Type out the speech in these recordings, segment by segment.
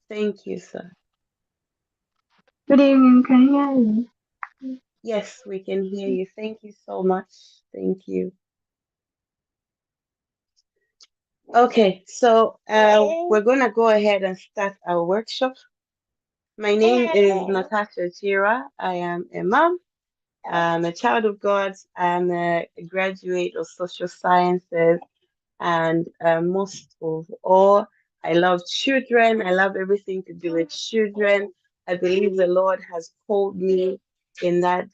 Thank you, sir. Good evening, can you hear me? Yes, we can hear you. Thank you so much. Thank you. Okay, so we're gonna go ahead and start our workshop. My name is Natasha Chirwa. I am a mom. I'm a child of God. I'm a graduate of social sciences, and most of all, I love children. I love everything to do with children. I believe the Lord has called me in that.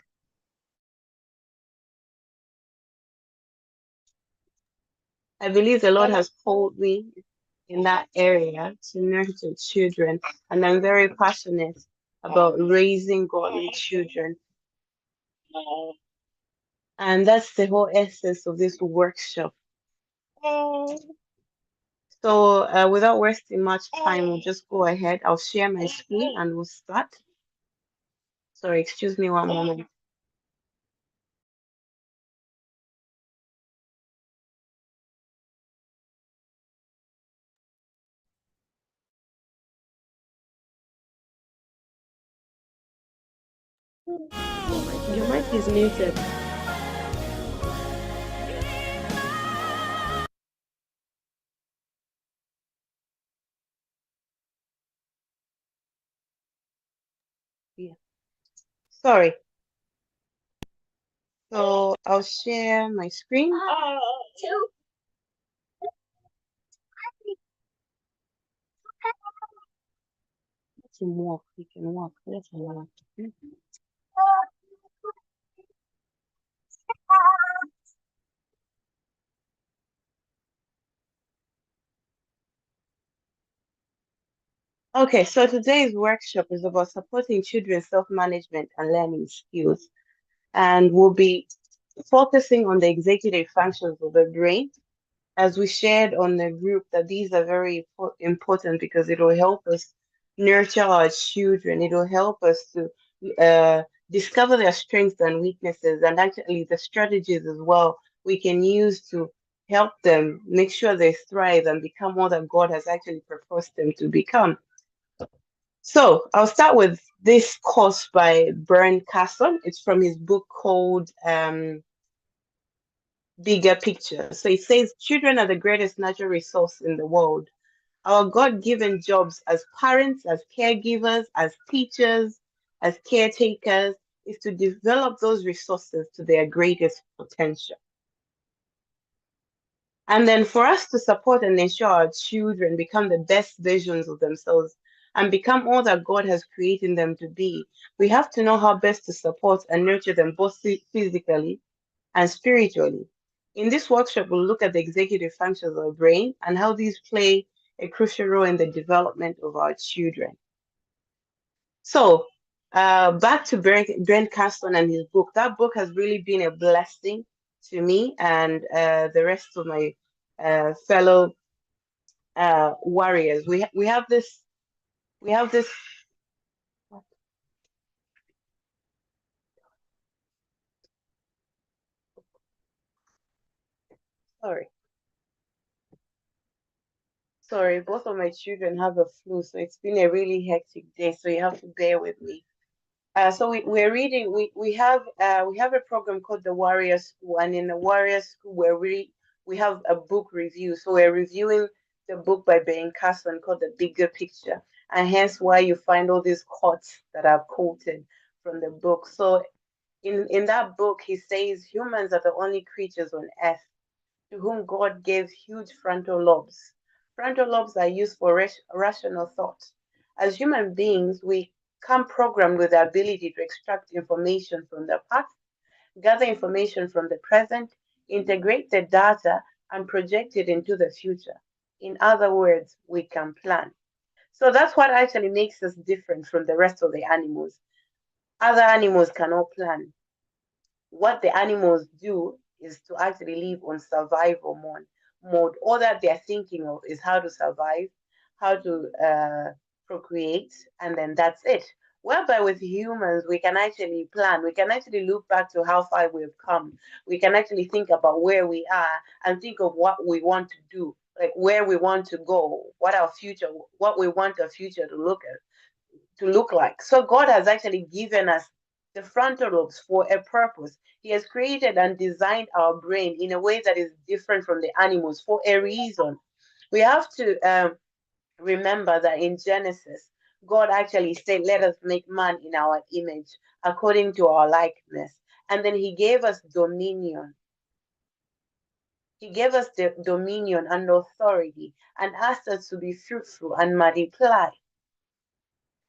I believe the Lord has called me in that area to nurture children, and I'm very passionate about raising godly children. And that's the whole essence of this workshop. So, without wasting much time, we'll just go ahead. I'll share my screen and we'll start. Sorry, excuse me one moment. Your mic is muted. Yeah. Sorry. So I'll share my screen. You can walk. You can walk. Let's walk. Okay, so today's workshop is about supporting children's self-management and learning skills, and we'll be focusing on the executive functions of the brain. As we shared on the group, that these are very important because it will help us nurture our children. It will help us to discover their strengths and weaknesses, and actually the strategies as well we can use to help them make sure they thrive and become all that God has actually proposed them to become. So I'll start with this quote by Brian Casson. It's from his book called Bigger Picture. So it says, children are the greatest natural resource in the world. Our God given jobs as parents, as caregivers, as teachers, as caretakers is to develop those resources to their greatest potential. And then for us to support and ensure our children become the best versions of themselves and become all that God has created them to be, we have to know how best to support and nurture them both physically and spiritually. In this workshop, we'll look at the executive functions of the brain and how these play a crucial role in the development of our children. So, back to Brent Caston and his book. That book has really been a blessing to me and the rest of my fellow warriors. We have this. We have this. Sorry, sorry. Both of my children have a flu, so it's been a really hectic day. So you have to bear with me. So we're reading. We have a program called the Warrior School, and in the Warrior School, we have a book review. So we're reviewing the book by Ben Carson called The Bigger Picture, and hence why you find all these quotes that are quoted from the book. So in that book, he says humans are the only creatures on earth to whom God gave huge frontal lobes. Frontal lobes are used for rational thought. As human beings, we come programmed with the ability to extract information from the past, gather information from the present, integrate the data, and project it into the future. In other words, we can plan. So that's what actually makes us different from the rest of the animals. Other animals cannot plan. What the animals do is to actually live on survival mode. All that they're thinking of is how to survive, how to procreate, and then that's it. Whereby with humans, we can actually plan. We can actually look back to how far we've come. We can actually think about where we are and think of what we want to do. like where we want to go, what we want our future to look like. So God has actually given us the frontal lobes for a purpose. He has created and designed our brain in a way that is different from the animals for a reason. We have to remember that in Genesis, God actually said, "Let us make man in our image, according to our likeness." And then He gave us dominion. He gave us the dominion and authority and asked us to be fruitful and multiply.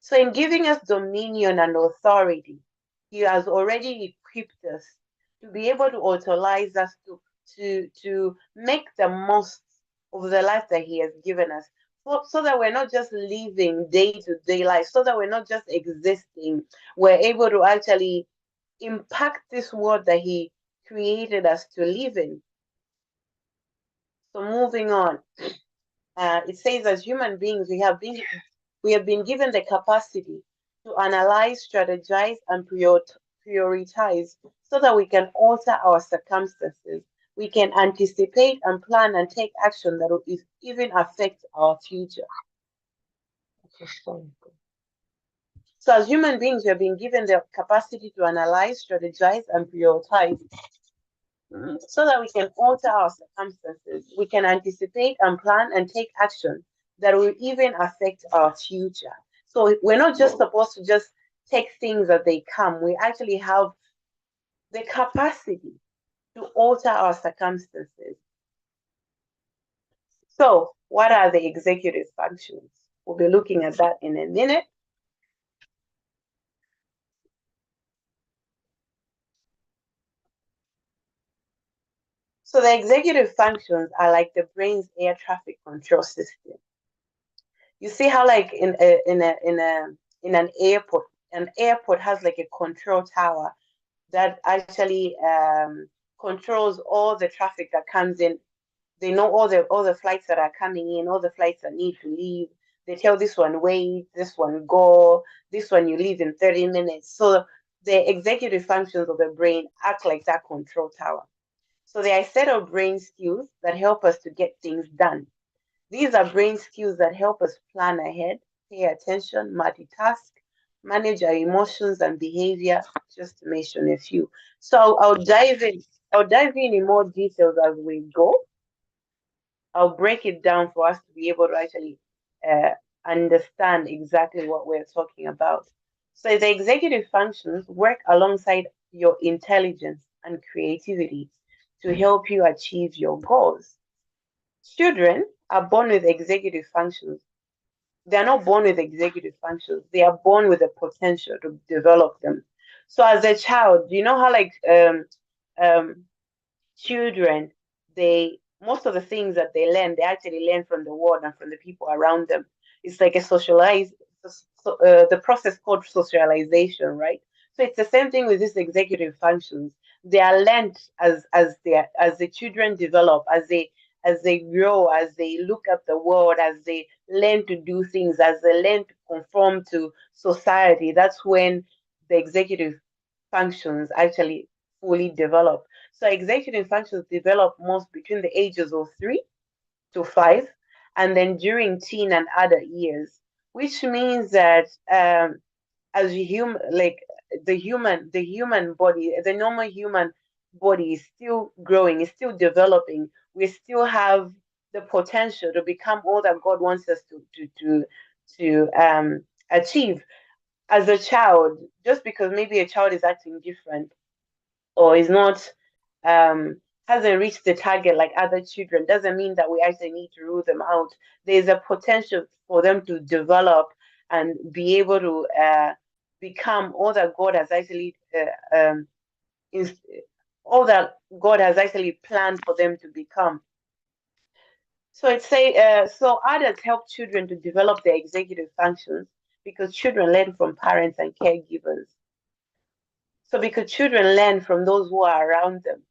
So, in giving us dominion and authority, He has already equipped us to be able to authorize us to make the most of the life that He has given us, so that we're not just living day to day life, so that we're not just existing, we're able to actually impact this world that He created us to live in. So, moving on, it says, as human beings, we have been given the capacity to analyze, strategize, and prioritize so that we can alter our circumstances. We can anticipate and plan and take action that will even affect our future. So, as human beings, we have been given the capacity to analyze, strategize, and prioritize so that we can alter our circumstances. We can anticipate and plan and take action that will even affect our future. So we're not just supposed to just take things as they come. We actually have the capacity to alter our circumstances. So, what are the executive functions? We'll be looking at that in a minute. So the executive functions are like the brain's air traffic control system. You see how, like, in an airport has like a control tower that actually controls all the traffic that comes in. They know all the flights that are coming in, all the flights that need to leave. They tell this one wait, this one go, this one you leave in 30 minutes. So the executive functions of the brain act like that control tower. So there are a set of brain skills that help us to get things done. These are brain skills that help us plan ahead, pay attention, multitask, manage our emotions and behavior, just to mention a few. So I'll dive in. I'll dive in more details as we go. I'll break it down for us to be able to actually understand exactly what we're talking about. So the executive functions work alongside your intelligence and creativity to help you achieve your goals. Children are born with executive functions. They are not born with executive functions. They are born with the potential to develop them. So as a child, you know how like um, children, they most of the things that they learn, they actually learn from the world and from the people around them. It's like a the process called socialization, right? So it's the same thing with these executive functions. They are learned as the children develop, as they grow, as they look at the world, as they learn to do things, as they learn to conform to society. That's when the executive functions actually fully develop. So executive functions develop most between the ages of 3 to 5, and then during teen and adult years, which means that as a human, like the human body, the normal human body is still growing, is still developing. We still have the potential to become all that God wants us to achieve as a child. Just because maybe a child is acting different or is not hasn't reached the target like other children doesn't mean that we actually need to rule them out. There's a potential for them to develop and be able to become all that God has actually is, all that God has actually planned for them to become. So so adults help children to develop their executive functions because children learn from parents and caregivers. So because children learn from those who are around them,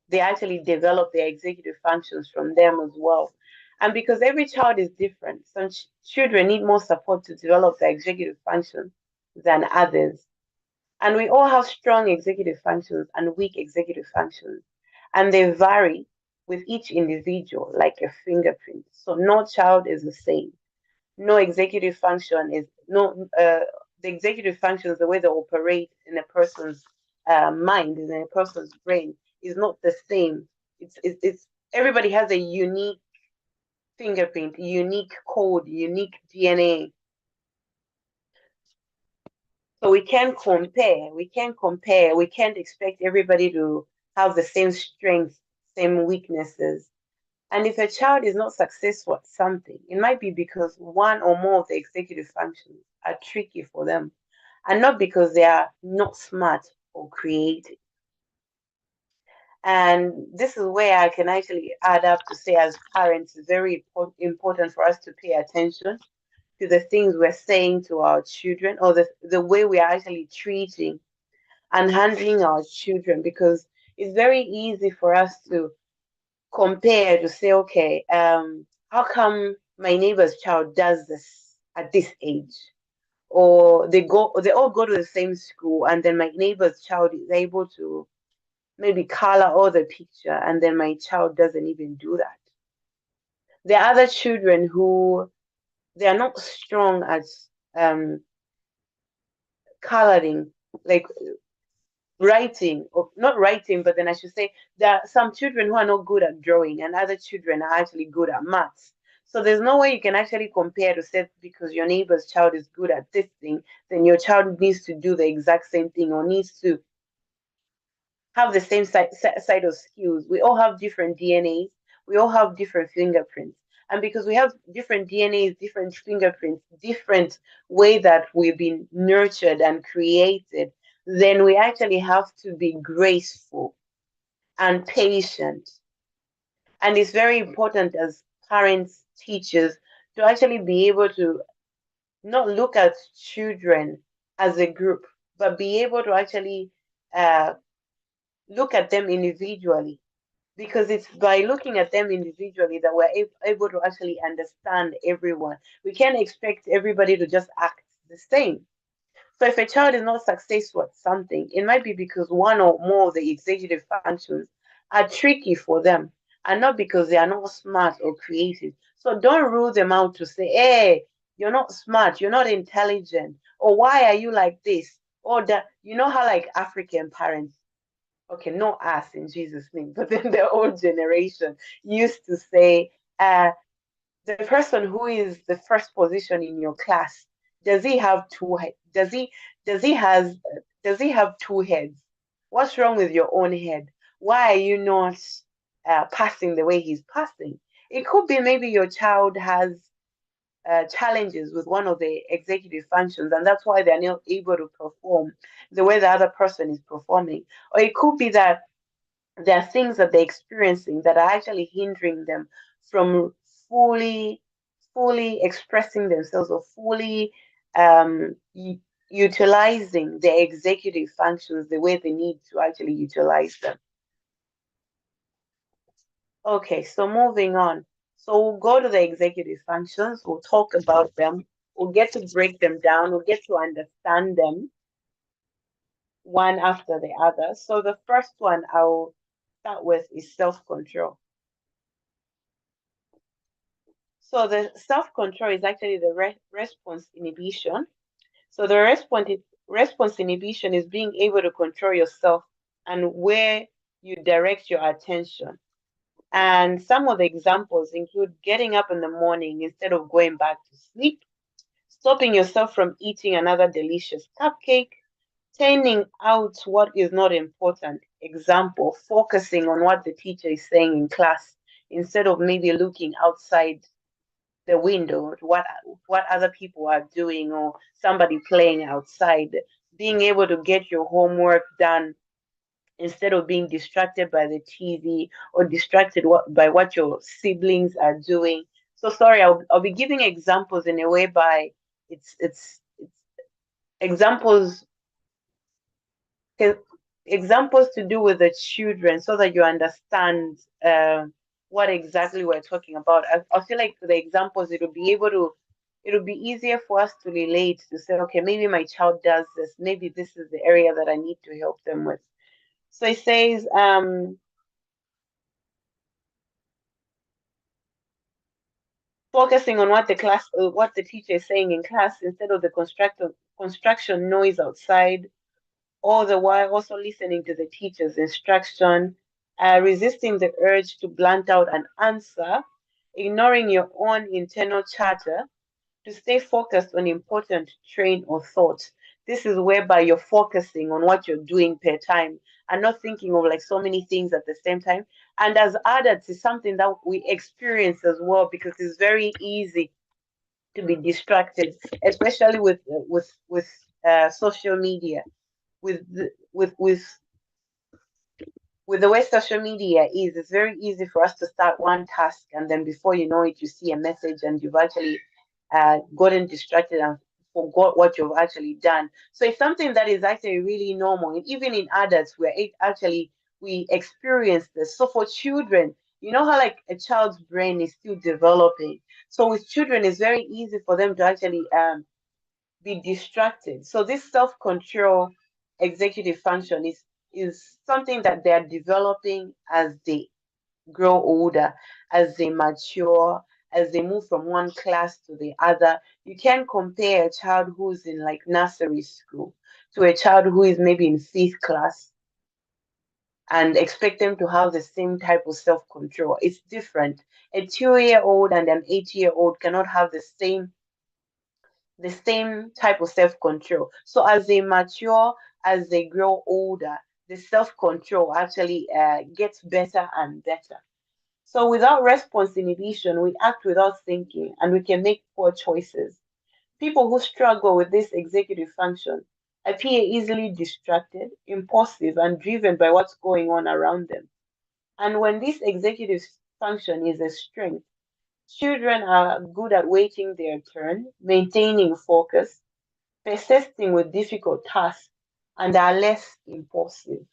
they actually develop their executive functions from them as well. And because every child is different, some children need more support to develop their executive functions than others. And we all have strong executive functions and weak executive functions, and they vary with each individual, like a fingerprint. So no child is the same. No executive function is no the executive functions, the way they operate in a person's mind, in a person's brain, is not the same. It's everybody has a unique fingerprint, unique code, unique DNA. So we can't compare. We can't compare. We can't expect everybody to have the same strengths, same weaknesses. And if a child is not successful at something, it might be because one or more of the executive functions are tricky for them, and not because they are not smart or creative. And this is where I can actually add up to say, as parents, it's very important for us to pay attention to the things we're saying to our children, or the way we are actually treating and handling our children, because it's very easy for us to compare, to say, okay, how come my neighbor's child does this at this age? Or they all go to the same school, and then my neighbor's child is able to maybe color all the picture, and then my child doesn't even do that. There are other children who they are not strong at um, coloring, like writing, or not writing, but then I should say there are some children who are not good at drawing, and other children are actually good at maths. So there's no way you can actually compare to say because your neighbor's child is good at this thing, then your child needs to do the exact same thing or needs to have the same side of skills. We all have different DNAs. We all have different fingerprints. And because we have different DNAs, different fingerprints, different way that we've been nurtured and created, then we actually have to be graceful and patient. And it's very important as parents, teachers, to actually be able to not look at children as a group, but be able to actually uh, look at them individually, because it's by looking at them individually that we're able to actually understand everyone. We can't expect everybody to just act the same. So if a child is not successful at something, it might be because one or more of the executive functions are tricky for them, and not because they are not smart or creative. So don't rule them out to say, hey, you're not smart, you're not intelligent, or why are you like this? Or that, you know how like African parents, okay, not us in Jesus' name, but then the old generation used to say, the person who is the first position in your class, does he have does he has does he have two heads? What's wrong with your own head? Why are you not passing the way he's passing? It could be maybe your child has challenges with one of the executive functions, and that's why they're not able to perform the way the other person is performing. Or it could be that there are things that they're experiencing that are actually hindering them from fully fully expressing themselves, or fully um, utilizing their executive functions the way they need to actually utilize them. Okay, so moving on. So we'll go to the executive functions, we'll talk about them, we'll get to break them down, we'll get to understand them one after the other. So the first one I'll start with is self-control. So the self-control is actually the response inhibition. So the response inhibition is being able to control yourself and where you direct your attention. And some of the examples include getting up in the morning instead of going back to sleep, stopping yourself from eating another delicious cupcake, turning out what is not important. Example, focusing on what the teacher is saying in class instead of maybe looking outside the window, what other people are doing, or somebody playing outside, being able to get your homework done instead of being distracted by the TV, or distracted by what your siblings are doing. So sorry, I'll be giving examples in a way by it's examples can- examples to do with the children, so that you understand what exactly we're talking about. I feel like the examples, it'll be easier for us to relate, to say, okay, maybe my child does this, maybe this is the area that I need to help them with. So it says, focusing on what the teacher is saying in class instead of the construction noise outside, all the while also listening to the teacher's instruction, resisting the urge to blunt out an answer, ignoring your own internal chatter to stay focused on important train or thought. This is whereby you're focusing on what you're doing per time and not thinking of like so many things at the same time. And as adults, it's something that we experience as well because it's very easy to be distracted, especially with social media, with the- with the way social media is, it's very easy for us to start one task and then before you know it, you see a message and you've actually gotten distracted and forgot what you've actually done. So it's something that is actually really normal. And even in adults, where it actually we experience this. So for children, you know how like a child's brain is still developing. So with children, it's very easy for them to actually be distracted. So this self-control executive function is something that they are developing as they grow older, as they mature, as they move from one class to the other. You can compare a child who's in like nursery school to a child who is maybe in fifth class and expect them to have the same type of self-control. It's different. A 2-year-old and an 8-year-old cannot have the same type of self-control. So as they mature, as they grow older, the self-control actually gets better and better. So without response inhibition, we act without thinking and we can make poor choices. People who struggle with this executive function appear easily distracted, impulsive, and driven by what's going on around them. And when this executive function is a strength, children are good at waiting their turn, maintaining focus, persisting with difficult tasks, and are less impulsive.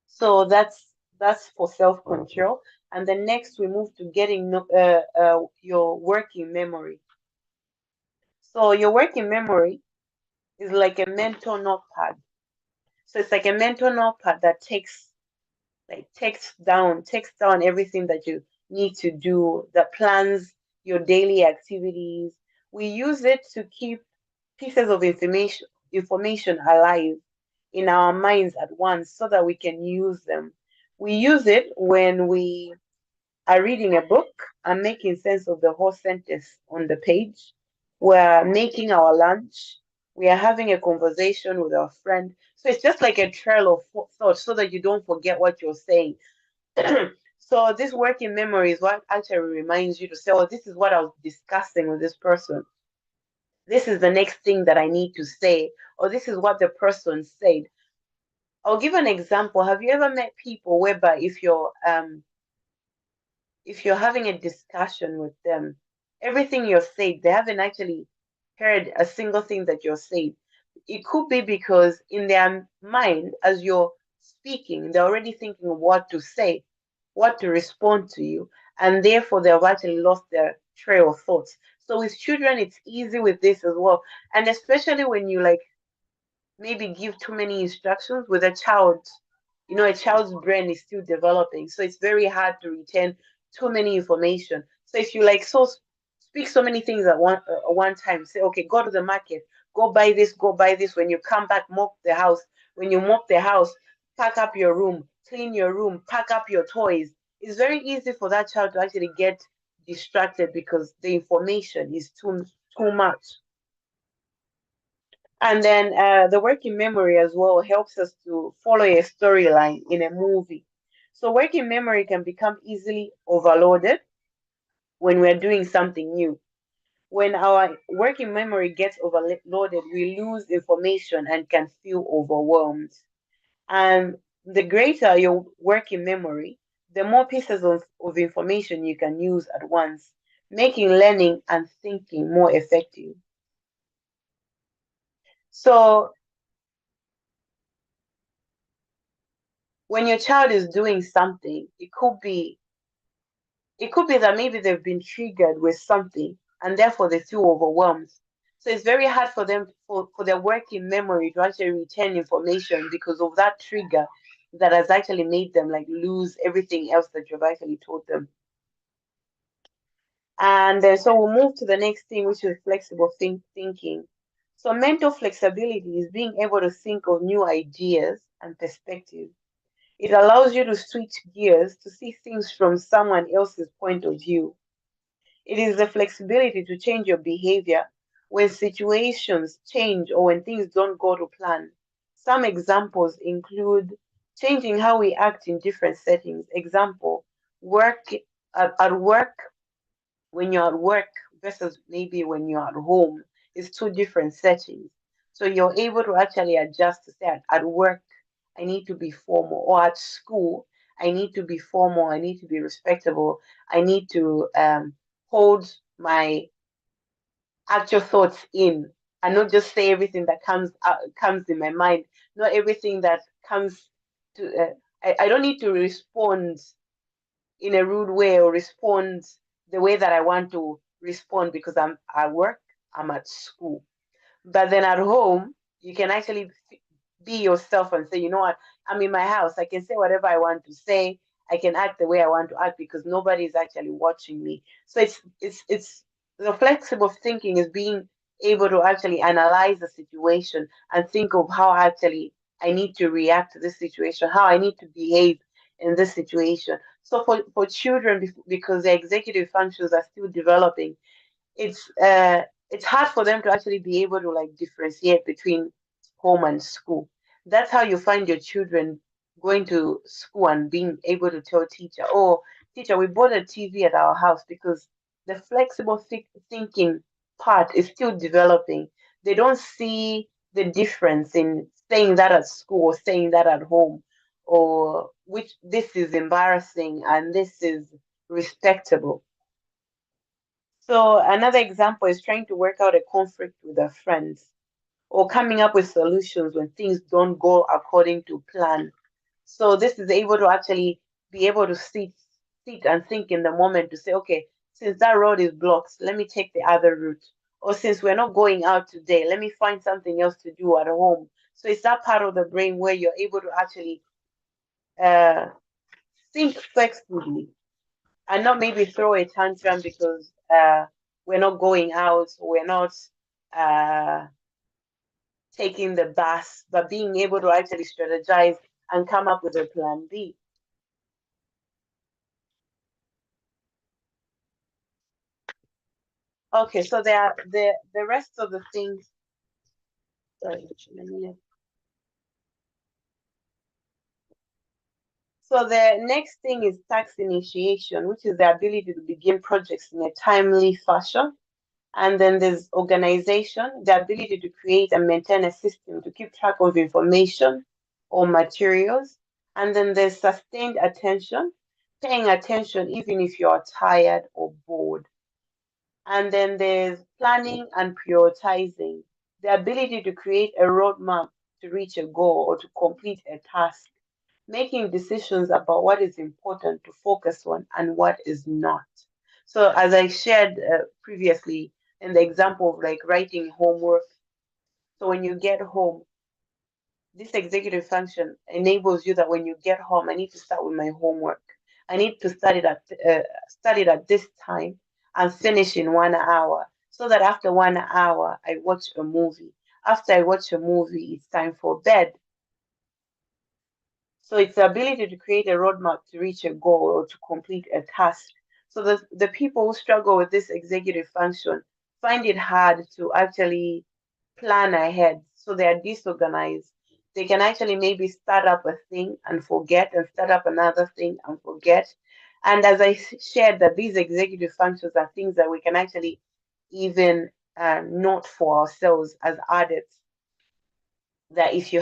So that's for self-control. And then next we move to getting your working memory. So your working memory is like a mental notepad. So it's like a mental notepad that takes down everything that you need to do, that plans your daily activities. We use it to keep pieces of information alive in our minds at once so that we can use them. We use it when we are reading a book and making sense of the whole sentence on the page. We're making our lunch. We are having a conversation with our friend. So it's just like a trail of thought so that you don't forget what you're saying. So this working memory is what actually reminds you to say, oh, this is what I was discussing with this person. This is the next thing that I need to say, or this is what the person said. I'll give an example. Have you ever met people whereby if you're having a discussion with them, everything you're saying, they haven't actually heard a single thing that you're saying. It could be because in their mind, as you're speaking, they're already thinking of what to say, what to respond to you, and therefore they've actually lost their trail of thoughts. So with children, it's easy with this as well. And especially when you like maybe give too many instructions with a child. A child's brain is still developing, so it's very hard to retain too many information. So if you like speak so many things at one time, say, okay, go to the market, go buy this. When you come back, mop the house. When you mop the house, pack up your room, clean your room, pack up your toys. It's very easy for that child to actually get distracted because the information is too much. And then the working memory as well helps us to follow a storyline in a movie. So working memory can become easily overloaded when we're doing something new. When our working memory gets overloaded, we lose information and can feel overwhelmed. And the greater your working memory, the more pieces of information you can use at once, making learning and thinking more effective. So when your child is doing something, it could be that maybe they've been triggered with something and therefore they feel overwhelmed. So it's very hard for them for their working memory to actually retain information because of that trigger that has actually made them like lose everything else that you've actually told them. And so we'll move to the next thing, which is flexible thinking. So mental flexibility is being able to think of new ideas and perspectives. It allows you to switch gears to see things from someone else's point of view. It is the flexibility to change your behavior when situations change or when things don't go to plan. Some examples include changing how we act in different settings. Example, work at work, when you're at work versus maybe when you're at home is two different settings. So you're able to actually adjust to say at work, I need to be formal, or at school, I need to be formal, I need to be respectable, I need to hold my actual thoughts in and not just say everything that comes in my mind, not everything that comes to. I don't need to respond in a rude way or respond the way that I want to respond because I'm at work, I'm at school. But then at home, you can actually be yourself and say, you know what, I'm in my house. I can say whatever I want to say. I can act the way I want to act because nobody is actually watching me. So it's the flexible thinking is being able to actually analyze the situation and think of how actually I need to react to this situation, how I need to behave in this situation. So for children, because their executive functions are still developing, it's uh it's hard for them to actually be able to like differentiate between home and school. That's how you find your children going to school and being able to tell teacher, oh, teacher, we bought a TV at our house, because the flexible thinking part is still developing. They don't see the difference in saying that at school or saying that at home, or which this is embarrassing and this is respectable. So another example is trying to work out a conflict with a friend or coming up with solutions when things don't go according to plan. So this is able to actually be able to sit and think in the moment to say, okay, since that road is blocked, let me take the other route. Or since we're not going out today, let me find something else to do at home. So it's that part of the brain where you're able to actually uh, think flexibly and not maybe throw a tantrum because we're not going out, we're not uh, taking the bus, but being able to actually strategize and come up with a plan B. Okay, so there are the rest of the things. Sorry, let me- So the next thing is task initiation, which is the ability to begin projects in a timely fashion. And then there's organization, the ability to create and maintain a system to keep track of information or materials. And then there's sustained attention, paying attention even if you're tired or bored. And then there's planning and prioritizing, the ability to create a roadmap to reach a goal or to complete a task, making decisions about what is important to focus on and what is not. So, as I shared previously in the example of like writing homework, so when you get home, this executive function enables you that when you get home, I need to start with my homework. I need to start it at this time and finish in 1 hour, so that after 1 hour I watch a movie. After I watch a movie, it's time for bed. So it's the ability to create a roadmap to reach a goal or to complete a task. So the people who struggle with this executive function find it hard to actually plan ahead. So they are disorganized. They can actually maybe start up a thing and forget, and start up another thing and forget. And as I shared, that these executive functions are things that we can actually even note for ourselves as adults, that if you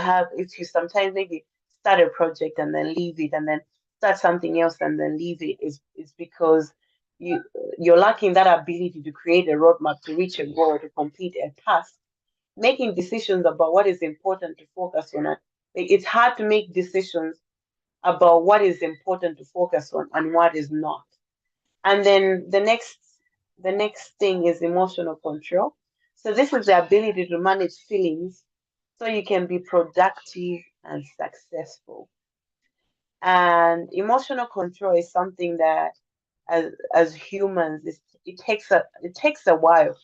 sometimes maybe start a project and then leave it, and then start something else and then leave it, is because you you're lacking that ability to create a roadmap to reach a goal, to complete a task, making decisions about what is important to focus on. It's hard to make decisions about what is important to focus on and what is not. And then the next thing is emotional control. So this is the ability to manage feelings so you can be productive and successful. And emotional control is something that as humans it takes a while.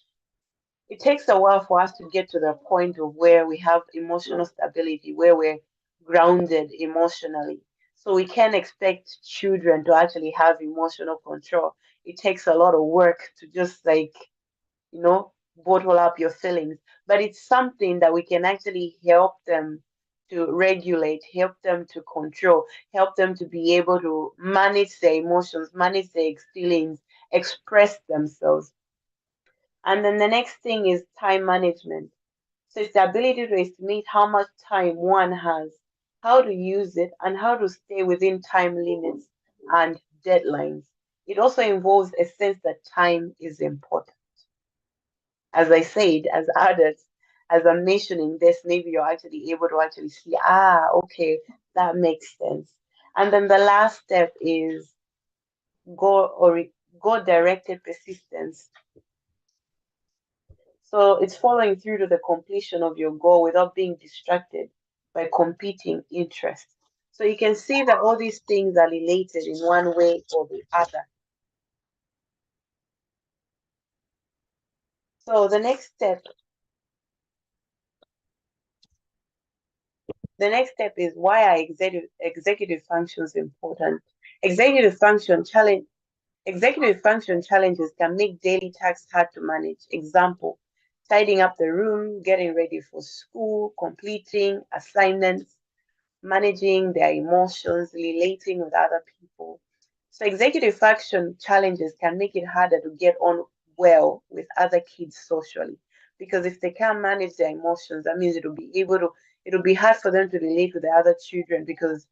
It takes a while for us to get to the point of where we have emotional stability, where we're grounded emotionally. So we can't expect children to actually have emotional control. It takes a lot of work to just like, bottle up your feelings. But it's something that we can actually help them to regulate, help them to control, help them to be able to manage their emotions, manage their feelings, express themselves. And then the next thing is time management. So it's the ability to estimate how much time one has, how to use it, and how to stay within time limits and deadlines. It also involves a sense that time is important. As I said, as adults, as I'm mentioning this, maybe you're actually able to actually see, okay, that makes sense. And then the last step is goal or goal directed persistence. So it's following through to the completion of your goal without being distracted by competing interests. So you can see that all these things are related in one way or the other. So the next step is why are executive functions important. Executive function challenge Executive function challenges can make daily tasks hard to manage. Example, tidying up the room, getting ready for school, completing assignments, managing their emotions, relating with other people. So executive function challenges can make it harder to get on well with other kids socially. Because if they can't manage their emotions, that means it'll be hard for them to relate with the other children because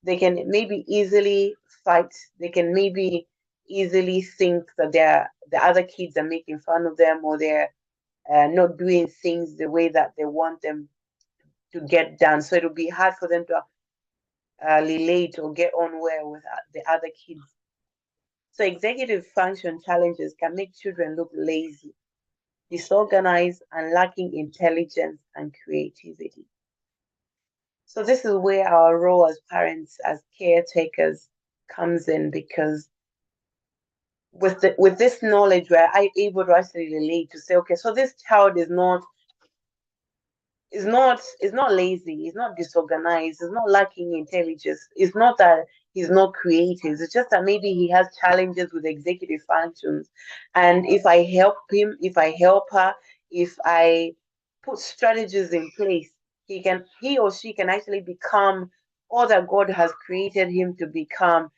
they can maybe easily fight. They can maybe easily think that the other kids are making fun of them or they're not doing things the way that they want them to get done. So it'll be hard for them to relate or get on well with the other kids. So executive function challenges can make children look lazy, disorganized, and lacking intelligence and creativity. So this is where our role as parents, as caretakers, comes in because with this knowledge, we're able to actually relate to say, okay, so this child is not lazy, he's not disorganized, he's not lacking intelligence. It's not that he's not creative. It's just that maybe he has challenges with executive functions. And if I help him, if I help her, if I put strategies in place, he or she can actually become all that God has created him to become,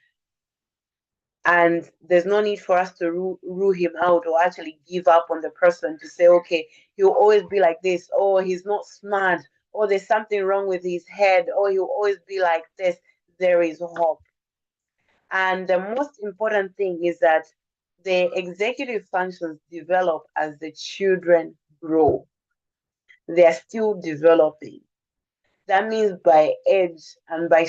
and there's no need for us to rule him out or actually give up on the person to say, okay, he'll always be like this, or he's not smart, or there's something wrong with his head, or he'll always be like this. There is hope. And the most important thing is that the executive functions develop as the children grow. They're still developing. That means by age and by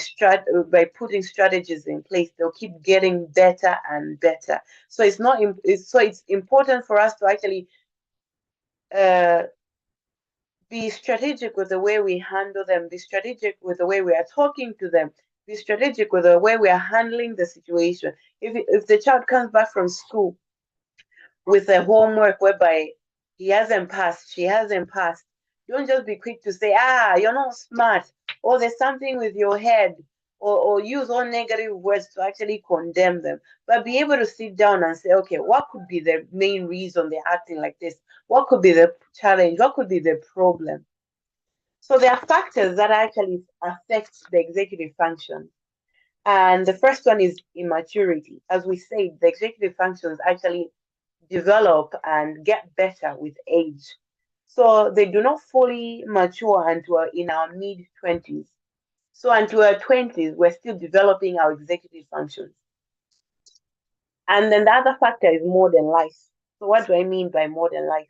putting strategies in place, they'll keep getting better and better. So it's important for us to actually uh, be strategic with the way we handle them, be strategic with the way we are talking to them, be strategic with the way we are handling the situation. If the child comes back from school with a homework whereby he hasn't passed, she hasn't passed, don't just be quick to say, you're not smart, or there's something with your head, or use all negative words to actually condemn them. But be able to sit down and say, okay, what could be the main reason they're acting like this? What could be the challenge? What could be the problem? So there are factors that actually affect the executive function. And the first one is immaturity. As we said, the executive functions actually develop and get better with age. So they do not fully mature until in our mid 20s. So until our 20s, we're still developing our executive functions. And then the other factor is modern life. So what do I mean by modern life?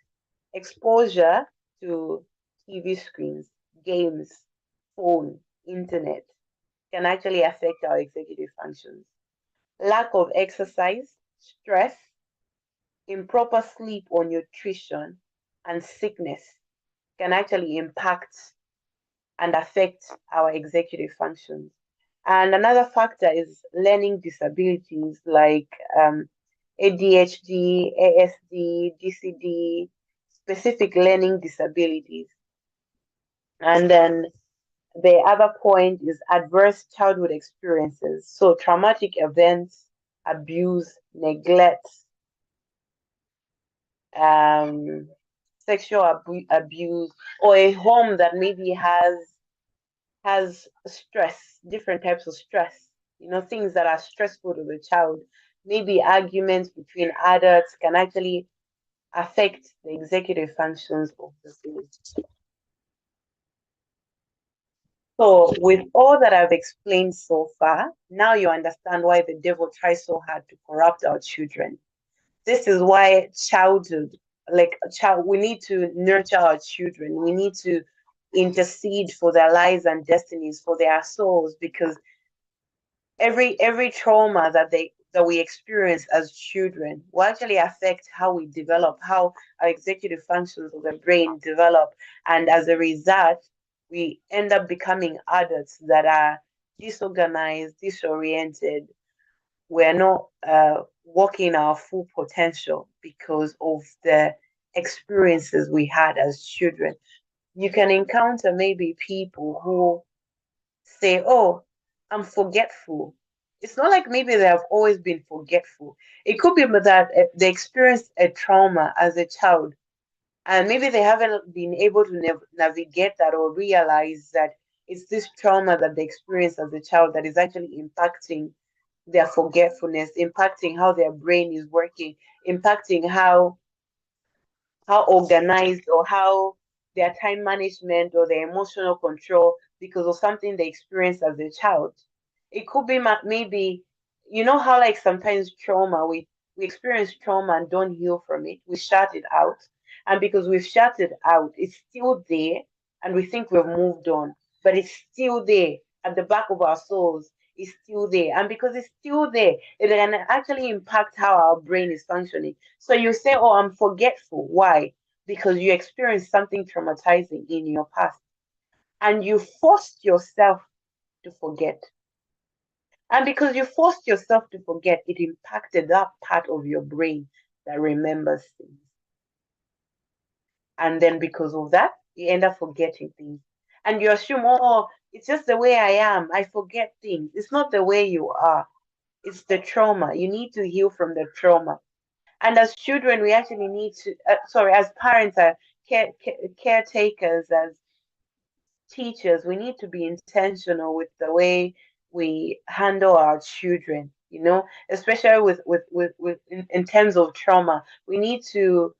Exposure to TV screens, games, phone, internet can actually affect our executive functions. Lack of exercise, stress, improper sleep or nutrition, and sickness can actually impact and affect our executive functions. And another factor is learning disabilities like ADHD, ASD, DCD, specific learning disabilities. And then the other point is adverse childhood experiences. So traumatic events, abuse, neglect, um, sexual abuse, or a home that maybe has stress, different types of stress, things that are stressful to the child. Maybe arguments between adults can actually affect the executive functions of the brain. So, with all that I've explained so far, now you understand why the devil tries so hard to corrupt our children. This is why childhood, like a child, we need to nurture our children. We need to intercede for their lives and destinies, for their souls, because every trauma that we experience as children will actually affect how we develop, how our executive functions of the brain develop, and as a result, we end up becoming adults that are disorganized, disoriented. We're not working our full potential because of the experiences we had as children. You can encounter maybe people who say, "Oh, I'm forgetful." It's not like maybe they have always been forgetful. It could be that they experienced a trauma as a child, and maybe they haven't been able to navigate that or realize that it's this trauma that they experienced as a child that is actually impacting their forgetfulness, impacting how their brain is working, impacting how organized or how their time management or their emotional control because of something they experienced as a child. It could be maybe, how like sometimes trauma, we experience trauma and don't heal from it. We shut it out. And because we've shut it out, it's still there and we think we've moved on, but it's still there at the back of our souls. It's still there. And because it's still there, it can actually impact how our brain is functioning. So you say, "Oh, I'm forgetful." Why? Because you experienced something traumatizing in your past and you forced yourself to forget. And because you forced yourself to forget, it impacted that part of your brain that remembers things. And then because of that, you end up forgetting things. And you assume, "Oh, it's just the way I am. I forget things." It's not the way you are, it's the trauma. You need to heal from the trauma. And as children, we actually need to, sorry, as parents, caretakers, as teachers, we need to be intentional with the way we handle our children, especially in terms of trauma. We need to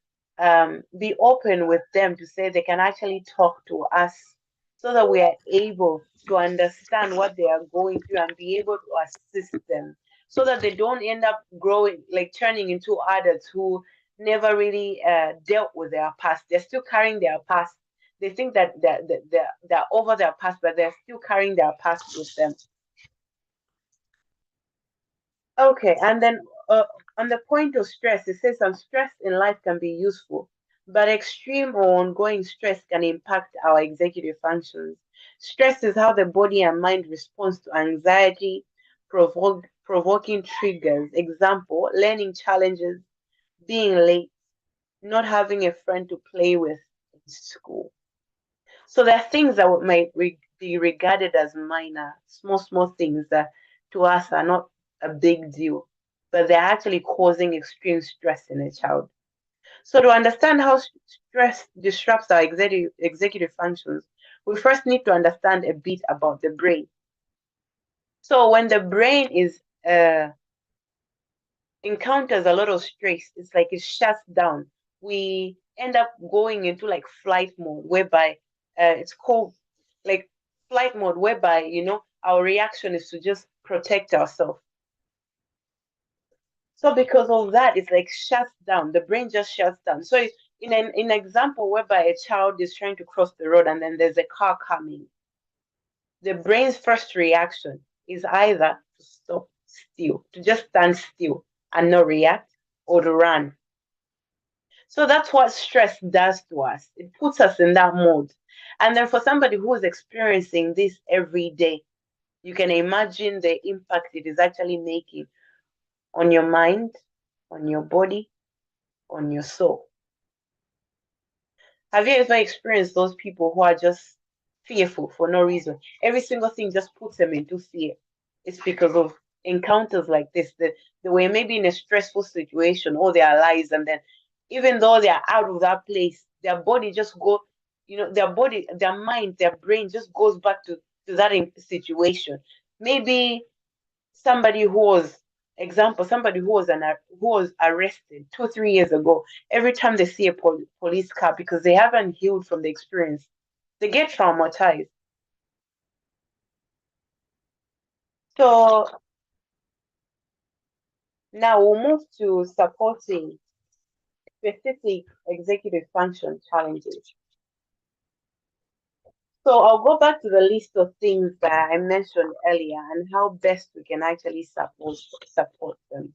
be open with them to say they can actually talk to us so that we are able to understand what they are going through and be able to assist them so that they don't end up growing, like turning into adults who never really dealt with their past. They're still carrying their past. They think that they're over their past, but they're still carrying their past with them. Okay, and then on the point of stress, it says some stress in life can be useful, but extreme or ongoing stress can impact our executive functions. Stress is how the body and mind responds to anxiety, provoking triggers. Example, learning challenges, being late, not having a friend to play with in school. So there are things that might be regarded as minor, small things that to us are not a big deal, but they're actually causing extreme stress in a child. So to understand how stress disrupts our executive functions, we first need to understand a bit about the brain. So when the brain is encounters a lot of stress, it's like it shuts down. We end up going into like flight mode, whereby it's called like flight mode, whereby our reaction is to just protect ourselves. So because of that, it's like shuts down. The brain just shuts down. So it's in an example whereby a child is trying to cross the road and then there's a car coming. The brain's first reaction is either to stop still, to just stand still and not react, or to run. So that's what stress does to us. It puts us in that mode. And then for somebody who is experiencing this every day, you can imagine the impact it is actually making on your mind, on your body, on your soul. Have you ever experienced those people who are just fearful for no reason? Every single thing just puts them into fear. It's because of encounters like this. That they were maybe in a stressful situation all their lives, and then even though they are out of that place, their body just go, their body, their mind, their brain just goes back to that situation. Maybe somebody who was somebody who was arrested 2 3 years ago. Every time they see a police car, because they haven't healed from the experience, they get traumatized. So now we'll move to supporting specific executive function challenges. So I'll go back to the list of things that I mentioned earlier and how best we can actually support them.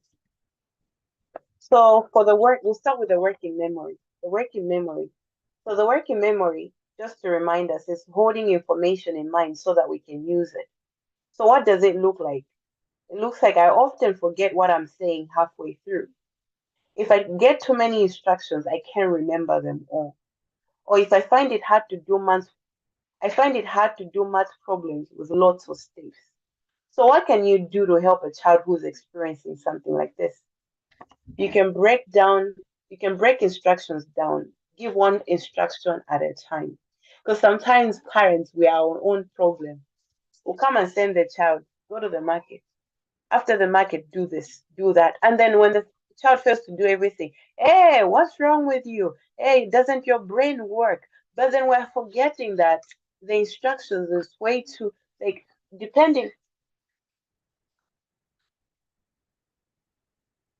So for the work, we'll start with the working memory. The working memory. So the working memory, just to remind us, is holding information in mind so that we can use it. So what does it look like? It looks like I often forget what I'm saying halfway through. If I get too many instructions, I can't remember them all. Or if I find it hard to do math problems with lots of steps. So what can you do to help a child who's experiencing something like this? You can you can break instructions down, give one instruction at a time. Because sometimes parents, we are our own problem. We'll come and send the child, go to the market. After the market, do this, do that. And then when the child fails to do everything, hey, what's wrong with you? Hey, doesn't your brain work? But then we're forgetting that the instructions is way too, like, depending.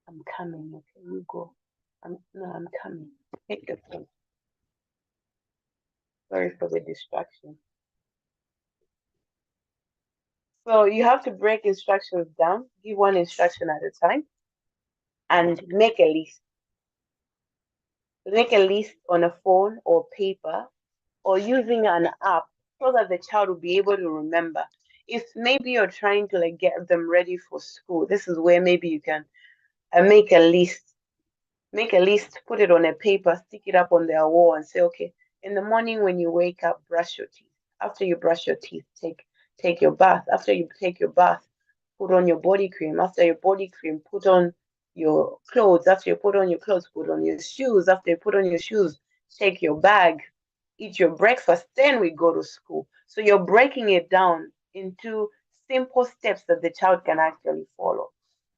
I'm coming, okay, you go. I'm coming. Take the phone. Sorry for the distraction. So you have to break instructions down, give one instruction at a time, and make a list. Make a list on a phone or paper or using an app so that the child will be able to remember. If maybe you're trying to like get them ready for school, this is where maybe you can make a list. Make a list, put it on a paper, stick it up on their wall, and say, okay, in the morning when you wake up, brush your teeth. After you brush your teeth, take your bath. After you take your bath, put on your body cream. After your body cream, put on your clothes. After you put on your clothes, put on your shoes. After you put on your shoes, take your bag, eat your breakfast. Then we go to school. So you're breaking it down into simple steps that the child can actually follow.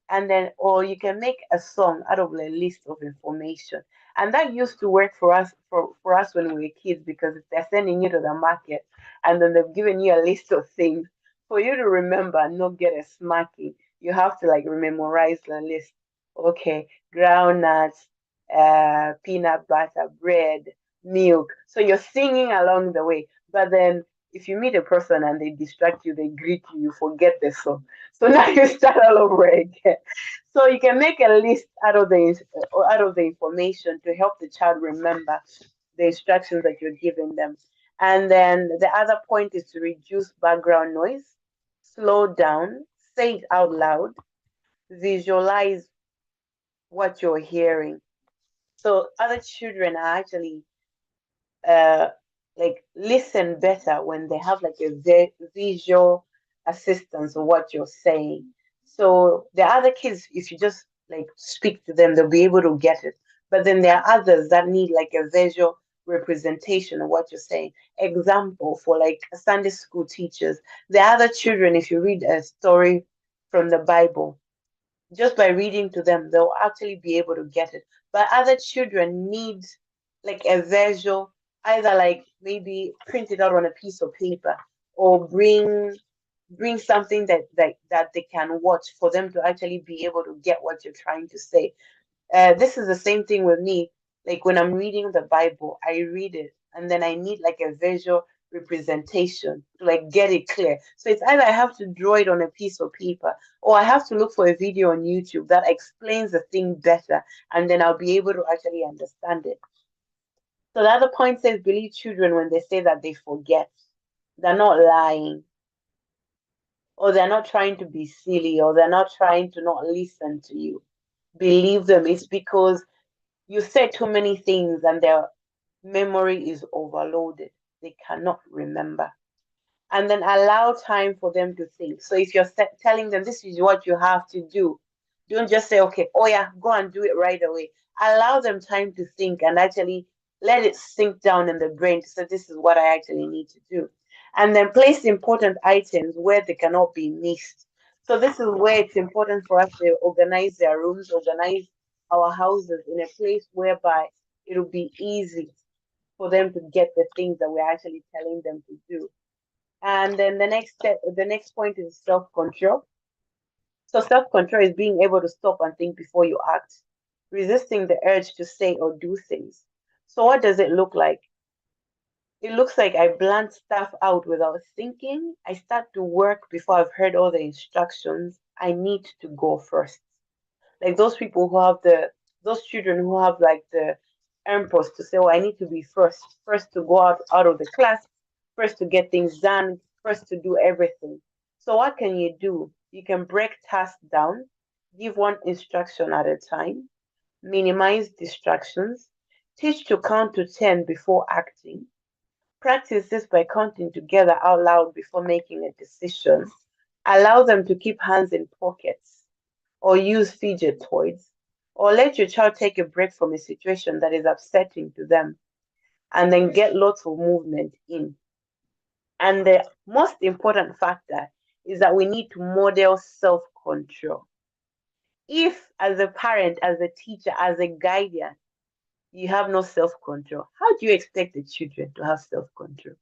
And then, or you can make a song out of a list of information. And that used to work for us for us when we were kids, because if they're sending you to the market and then they've given you a list of things for you to remember and not get a smacking, you have to like memorize the list. Okay, groundnuts, peanut butter, bread, milk. So you're singing along the way. But then if you meet a person and they distract you, they greet you, you forget the song. So now you start all over again. So you can make a list out of the information to help the child remember the instructions that you're giving them. And then the other point is to reduce background noise, slow down, say it out loud, visualize what you're hearing. So other children are actually uh like listen better when they have like a visual assistance of what you're saying. So the other kids, if you just like speak to them, they'll be able to get it. But then there are others that need like a visual representation of what you're saying. Example for like Sunday school teachers. The other children, if you read a story from the Bible, just by reading to them, they'll actually be able to get it. But other children need like a visual, either like maybe print it out on a piece of paper or bring something that they can watch for them to actually be able to get what you're trying to say. This is the same thing with me. Like when I'm reading the Bible, I read it and then I need like a visual representation to like get it clear. So it's either I have to draw it on a piece of paper or I have to look for a video on YouTube that explains the thing better, and then I'll be able to actually understand it. So the other point says believe children when they say that they forget. They're not lying, or they're not trying to be silly, or they're not trying to not listen to you. believe them. It's because you said too many things and their memory is overloaded. They cannot remember. And then allow time for them to think. So if you're telling them this is what you have to do, don't just say, okay, oh yeah, go and do it right away. Allow them time to think and actually let it sink down in the brain to say, this is what I actually need to do. And then place important items where they cannot be missed. So this is where it's important for us to organize their rooms, organize our houses in a place whereby it'll be easy for them to get the things that we're actually telling them to do. And then the next point is self-control. So self-control is being able to stop and think before you act, resisting the urge to say or do things. So what does it look like? It looks like I blunt stuff out without thinking. I start to work before I've heard all the instructions. I need to go first. Like those people who have those children who have like the impulse to say, oh, I need to be first to go out of the class, first to get things done, first to do everything. So what can you do? You can break tasks down, give one instruction at a time, minimize distractions, teach to count to 10 before acting, practice this by counting together out loud before making a decision, allow them to keep hands in pockets or use fidget toys, or let your child take a break from a situation that is upsetting to them, and then get lots of movement in. And the most important factor is that we need to model self control. If, as a parent, as a teacher, as a guardian, you have no self control, how do you expect the children to have self control?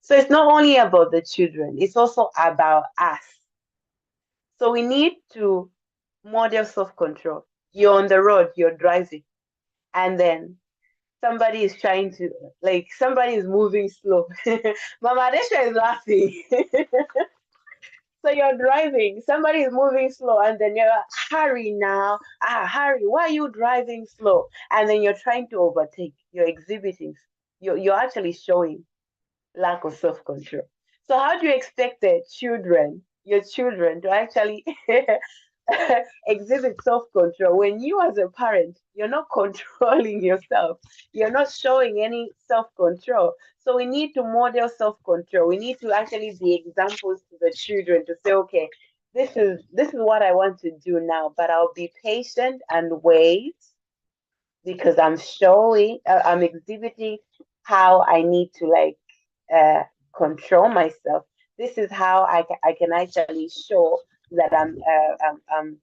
So it's not only about the children, it's also about us. So we need to model self control. You're on the road, you're driving, and then somebody is trying to, like, somebody is moving slow. Mama Desha is laughing. So you're driving, somebody is moving slow, and then you're like, hurry now. Hurry, why are you driving slow? And then you're trying to overtake, you're exhibiting, you're actually showing lack of self control. So, how do you expect your children, to actually exhibit self control when you, as a parent, you're not controlling yourself? You're not showing any self control. So, we need to model self control. We need to actually be examples to the children to say, okay, this is what I want to do now, but I'll be patient and wait because I'm exhibiting how I need to like uh, control myself. This is how I can actually show that I'm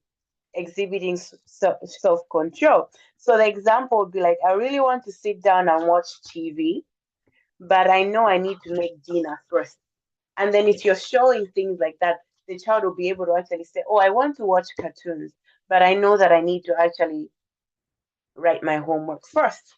exhibiting self control. So the example would be like, I really want to sit down and watch TV, but I know I need to make dinner first. And then if you're showing things like that, the child will be able to actually say, oh, I want to watch cartoons, but I know that I need to actually write my homework first.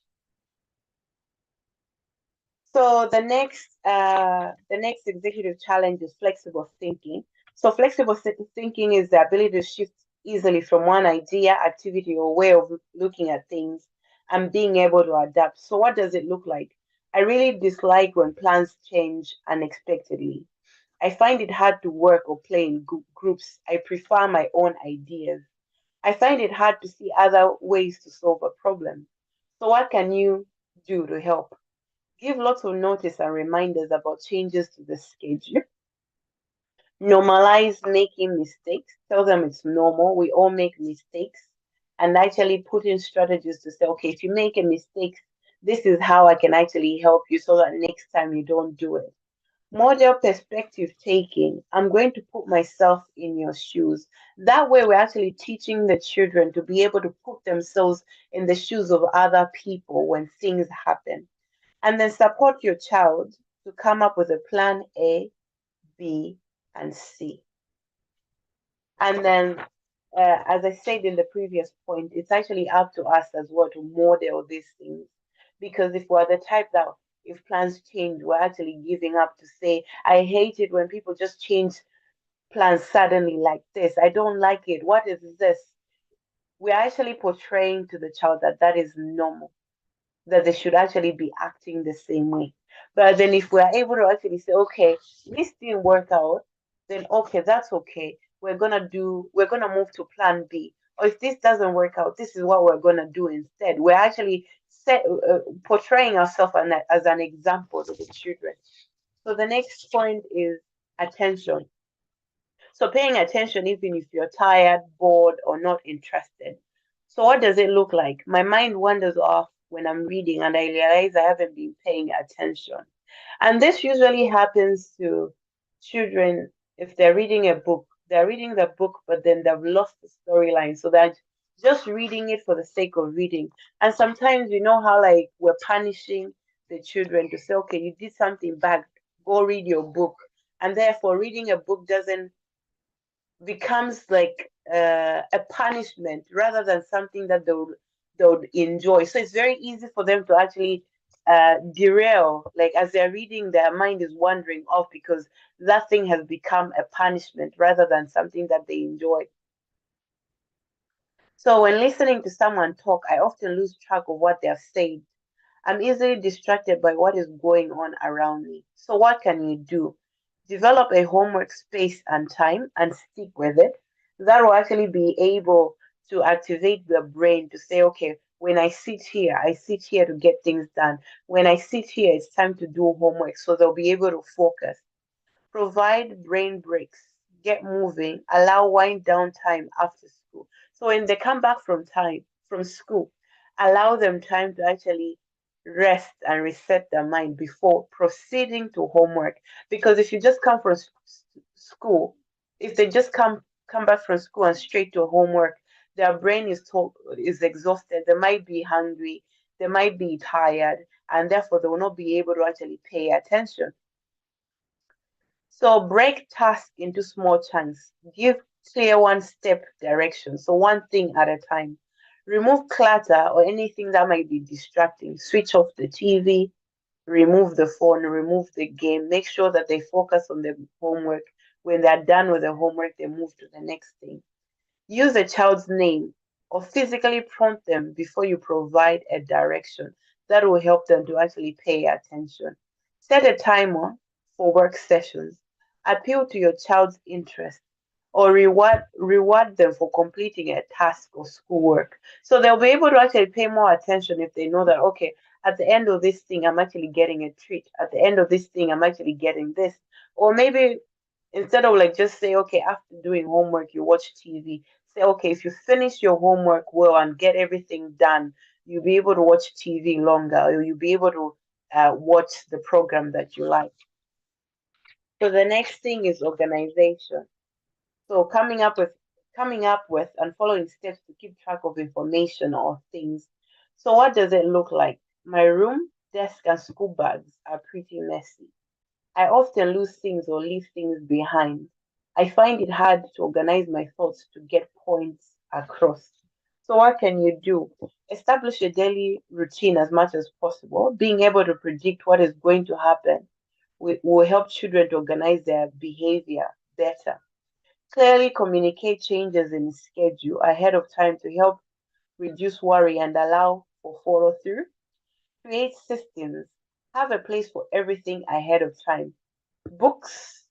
So the next executive challenge is flexible thinking. So flexible thinking is the ability to shift easily from one idea, activity, or way of looking at things and being able to adapt. So what does it look like? I really dislike when plans change unexpectedly. I find it hard to work or play in groups. I prefer my own ideas. I find it hard to see other ways to solve a problem. So what can you do to help? Give lots of notice and reminders about changes to the schedule. Normalize making mistakes. Tell them it's normal. We all make mistakes. And actually put in strategies to say, okay, if you make a mistake, this is how I can actually help you so that next time you don't do it. Model perspective taking. I'm going to put myself in your shoes. That way, we're actually teaching the children to be able to put themselves in the shoes of other people when things happen, and then support your child to come up with a plan A, B, and C. And then, as I said in the previous point, it's actually up to us as well to model these things. Because if we're the type that if plans change, we're actually giving up to say, I hate it when people just change plans suddenly like this. I don't like it. What is this? We're actually portraying to the child that that is normal, that they should actually be acting the same way. But then if we're able to actually say, okay, this didn't work out, then okay, that's okay. We're gonna move to plan B. or if this doesn't work out, this is what we're going to do instead. We're actually portraying ourselves as an example to the children. So the next point is attention. So paying attention even if you're tired, bored, or not interested. So what does it look like? My mind wanders off when I'm reading and I realize I haven't been paying attention. And this usually happens to children if they're reading a book. They're reading the book, but then they've lost the storyline. So they're just reading it for the sake of reading. And sometimes you know how like we're punishing the children to say, okay, you did something bad, go read your book. And therefore reading a book doesn't becomes like a punishment rather than something that they would enjoy. So it's very easy for them to actually derail. Like as they're reading, their mind is wandering off because that thing has become a punishment rather than something that they enjoy. So when listening to someone talk, I often lose track of what they're saying. I'm easily distracted by what is going on around me. So, what can you do? Develop a homework space and time and stick with it. That will actually be able to activate the brain to say, okay, when I sit here to get things done. When I sit here, it's time to do homework. So they'll be able to focus. Provide brain breaks, get moving, allow wind down time after school. So when they come back from school, allow them time to actually rest and reset their mind before proceeding to homework. Because if you just come from school, if they just come back from school and straight to homework, their brain is exhausted. They might be hungry, they might be tired, and therefore they will not be able to actually pay attention. So break tasks into small chunks. Give clear one-step direction. So one thing at a time. Remove clutter or anything that might be distracting. Switch off the TV, remove the phone, remove the game. Make sure that they focus on the homework. When they're done with the homework, they move to the next thing. Use a child's name or physically prompt them before you provide a direction. That will help them to actually pay attention. Set a timer for work sessions. Appeal to your child's interest or reward them for completing a task or schoolwork. So they'll be able to actually pay more attention if they know that okay, at the end of this thing, I'm actually getting a treat. At the end of this thing, I'm actually getting this. Or maybe instead of like just say, okay, after doing homework, you watch TV. Say, okay, if you finish your homework well and get everything done, you'll be able to watch TV longer, or you'll be able to watch the program that you like. So the next thing is organization. So coming up with and following steps to keep track of information or things. So what does it look like? My room, desk, and school bags are pretty messy. I often lose things or leave things behind. I find it hard to organize my thoughts to get points across. So, what can you do? Establish a daily routine as much as possible. Being able to predict what is going to happen will help children to organize their behavior better. Clearly communicate changes in schedule ahead of time to help reduce worry and allow for follow through. Create systems. Have a place for everything ahead of time. Books,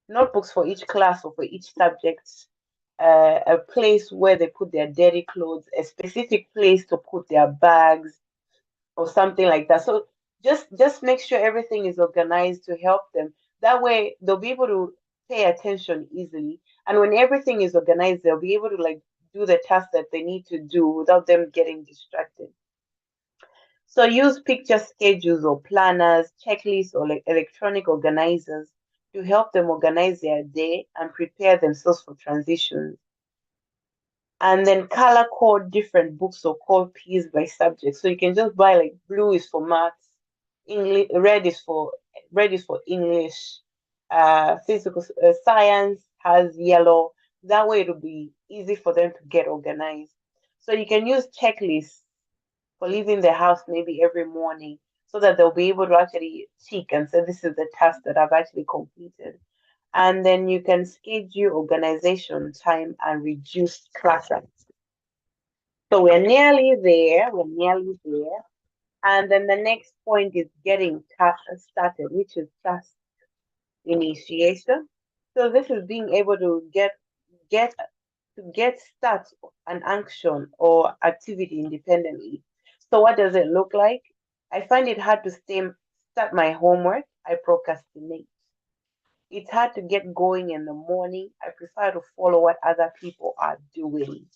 notebooks for each class or for each subject, a place where they put their dirty clothes, a specific place to put their bags or something like that. So just make sure everything is organized to help them. That way they'll be able to pay attention easily. And when everything is organized, they'll be able to like do the tasks that they need to do without them getting distracted. So use picture schedules or planners, checklists, or like electronic organizers to help them organize their day and prepare themselves for transitions. And then color code different books or code keys by subject. So you can just buy like blue is for maths, English, red is for English, physical science has yellow. That way it'll be easy for them to get organized. So you can use checklists for leaving the house maybe every morning so that they'll be able to actually tick and say, this is the task that I've actually completed. And then you can schedule organization time and reduce clutter. So we're nearly there. We're nearly there. And then the next point is getting task started, which is task initiation. So this is being able to get to get start an action or activity independently. So what does it look like? I find it hard to start my homework. I procrastinate. It's hard to get going in the morning. I prefer to follow what other people are doing.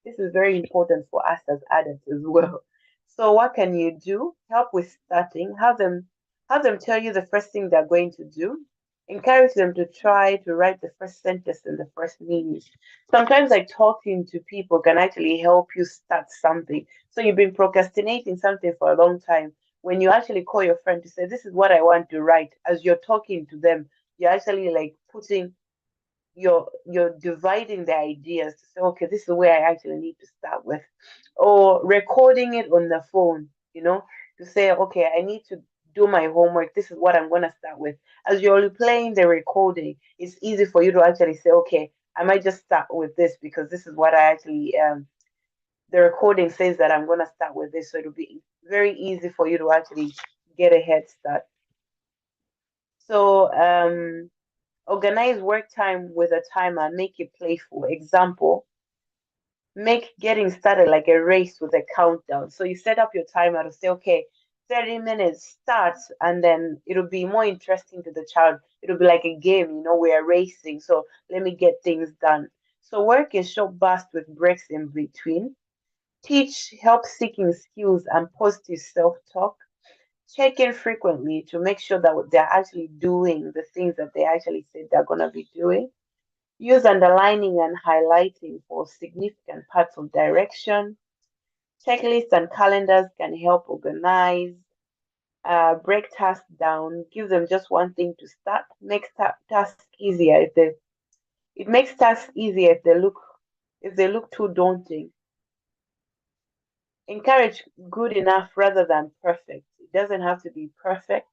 This is very important for us as adults as well. So what can you do? Help with starting. Have them tell you the first thing they're going to do. Encourage them to try to write the first sentence and the first meaning. Sometimes like talking to people can actually help you start something. So you've been procrastinating something for a long time. When you actually call your friend to say, this is what I want to write, as you're talking to them, you're actually like putting you're dividing the ideas to say, okay, this is where I actually need to start with, or recording it on the phone, to say, okay, I need to do my homework. This is what I'm gonna start with. As you're replaying the recording, it's easy for you to actually say, okay, I might just start with this because this is what I actually the recording says that I'm gonna start with this, so it'll be very easy for you to actually get a head start. So organize work time with a timer, make it playful. Example, make getting started like a race with a countdown. So you set up your timer to say, okay, 30 minutes starts, and then it'll be more interesting to the child. It'll be like a game, we are racing. So let me get things done. So work in short bursts with breaks in between. Teach help seeking skills and positive self-talk. Check in frequently to make sure that they're actually doing the things that they actually said they're going to be doing. Use underlining and highlighting for significant parts of direction. Checklists and calendars can help organize. Break tasks down. Give them just one thing to start. Makes tasks easier it makes tasks easier if they look too daunting. Encourage good enough rather than perfect. It doesn't have to be perfect.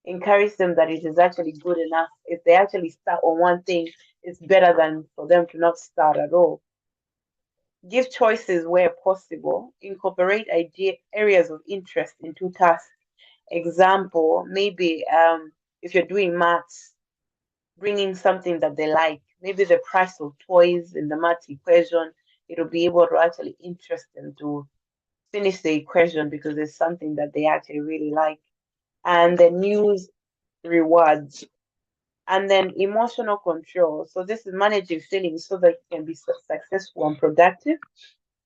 Encourage them that it is actually good enough. If they actually start on one thing, it's better than for them to not start at all. Give choices where possible. Incorporate areas of interest into tasks. Example, maybe if you're doing maths, bringing something that they like, maybe the price of toys in the math equation, it'll be able to actually interest them to finish the equation because it's something that they actually really like. And then use rewards. And then emotional control. So this is managing feelings so that you can be successful and productive.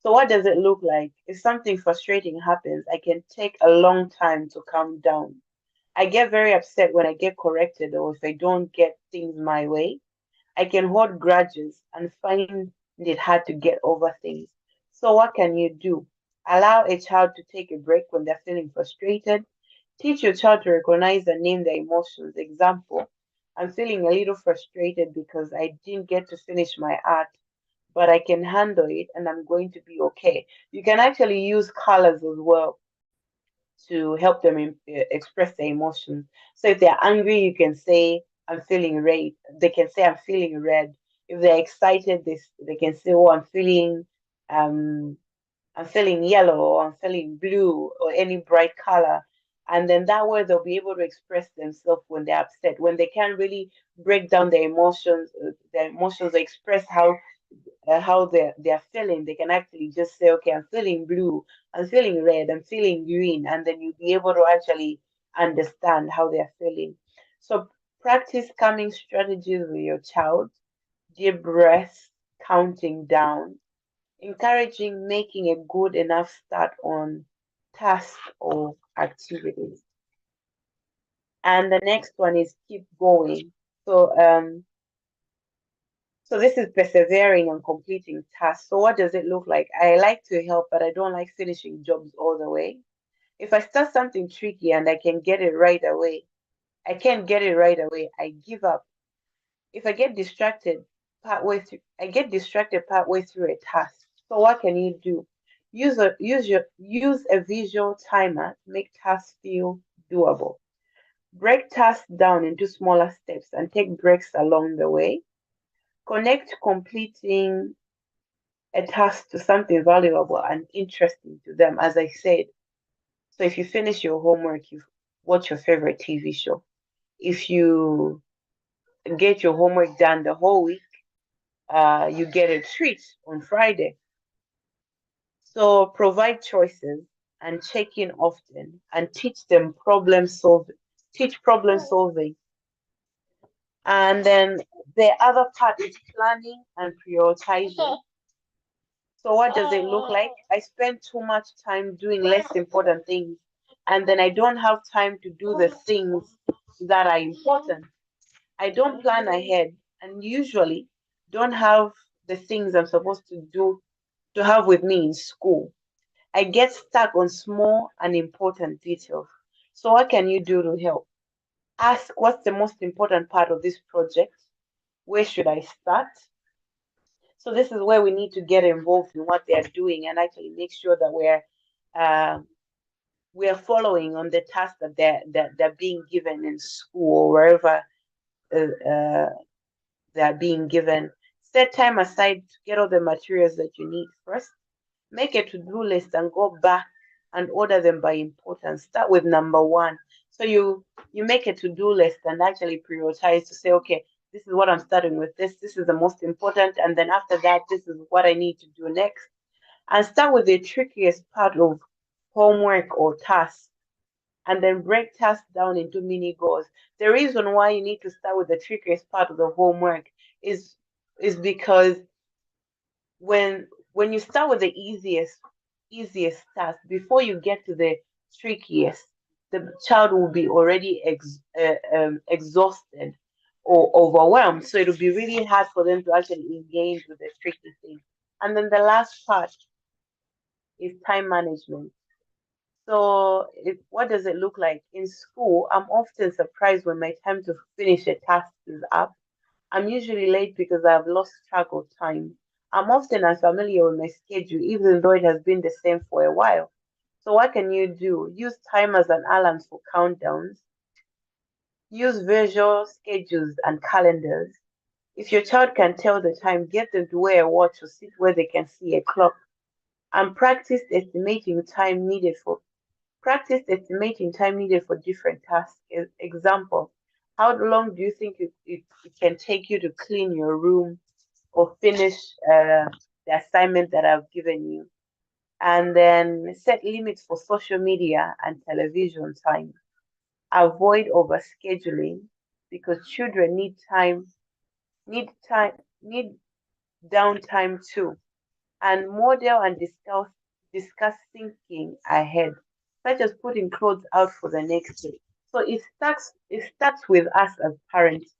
So what does it look like? If something frustrating happens, I can take a long time to calm down. I get very upset when I get corrected or if I don't get things my way. I can hold grudges and find it hard to get over things. So what can you do? Allow a child to take a break when they're feeling frustrated. Teach your child to recognize and name their emotions. Example, I'm feeling a little frustrated because I didn't get to finish my art, but I can handle it and I'm going to be okay. You can actually use colors as well to help them express their emotions. So if they're angry, you can say, I'm feeling red. They can say, I'm feeling red. If they're excited, they can say, oh, um, I'm feeling yellow or I'm feeling blue or any bright color. And then that way they'll be able to express themselves when they're upset. When they can't really break down their emotions or express how they're feeling, they can actually just say, okay, I'm feeling blue, I'm feeling red, I'm feeling green, and then you'll be able to actually understand how they're feeling. So practice calming strategies with your child, deep breaths, counting down, encouraging making a good enough start on tasks or activities. And the next one is keep going. So so this is persevering and completing tasks. So what does it look like? I like to help, but I don't like finishing jobs all the way. If I start something tricky and I can get it right away, I can't get it right away, I give up. If I get distracted partway through a task. So what can you do? Use a visual timer to make tasks feel doable. Break tasks down into smaller steps and take breaks along the way. Connect completing a task to something valuable and interesting to them, as I said. So if you finish your homework, you watch your favorite TV show. If you get your homework done the whole week, you get a treat on Friday. So provide choices and check in often and teach them problem solving. Teach problem solving. And then the other part is planning and prioritizing. So what does it look like? I spend too much time doing less important things, and then I don't have time to do the things that are important. I don't plan ahead and usually don't have the things I'm supposed to do to have with me in school. I get stuck on small and important details. So what can you do to help? Ask what's the most important part of this project? Where should I start? So this is where we need to get involved in what they're doing and actually make sure that uh, we're following on the tasks that they're being given in school or wherever uh, they're being given. Set time aside to get all the materials that you need first. Make a to-do list and go back and order them by importance. Start with number one. So you make a to-do list and actually prioritize to say, okay, this is what I'm starting with. This is the most important, and then after that, this is what I need to do next. And start with the trickiest part of homework or tasks, and then break tasks down into mini goals. The reason why you need to start with the trickiest part of the homework is because when you start with the easiest task before you get to the trickiest, the child will be already exhausted or overwhelmed, so it'll be really hard for them to actually engage with the tricky thing. And then the last part is time management. So what does it look like in school? I'm often surprised when my time to finish a task is up. I'm usually late because I've lost track of time. I'm often unfamiliar with my schedule, even though it has been the same for a while. So, what can you do? Use timers and alarms for countdowns. Use visual schedules and calendars. If your child can tell the time, get them to wear a watch or sit where they can see a clock. And practice estimating time needed for different tasks. Example, how long do you think it can take you to clean your room or finish the assignment that I've given you? And then set limits for social media and television time. Avoid overscheduling because children need downtime too. And model and discuss thinking ahead, such as putting clothes out for the next day. So it starts with us as parents,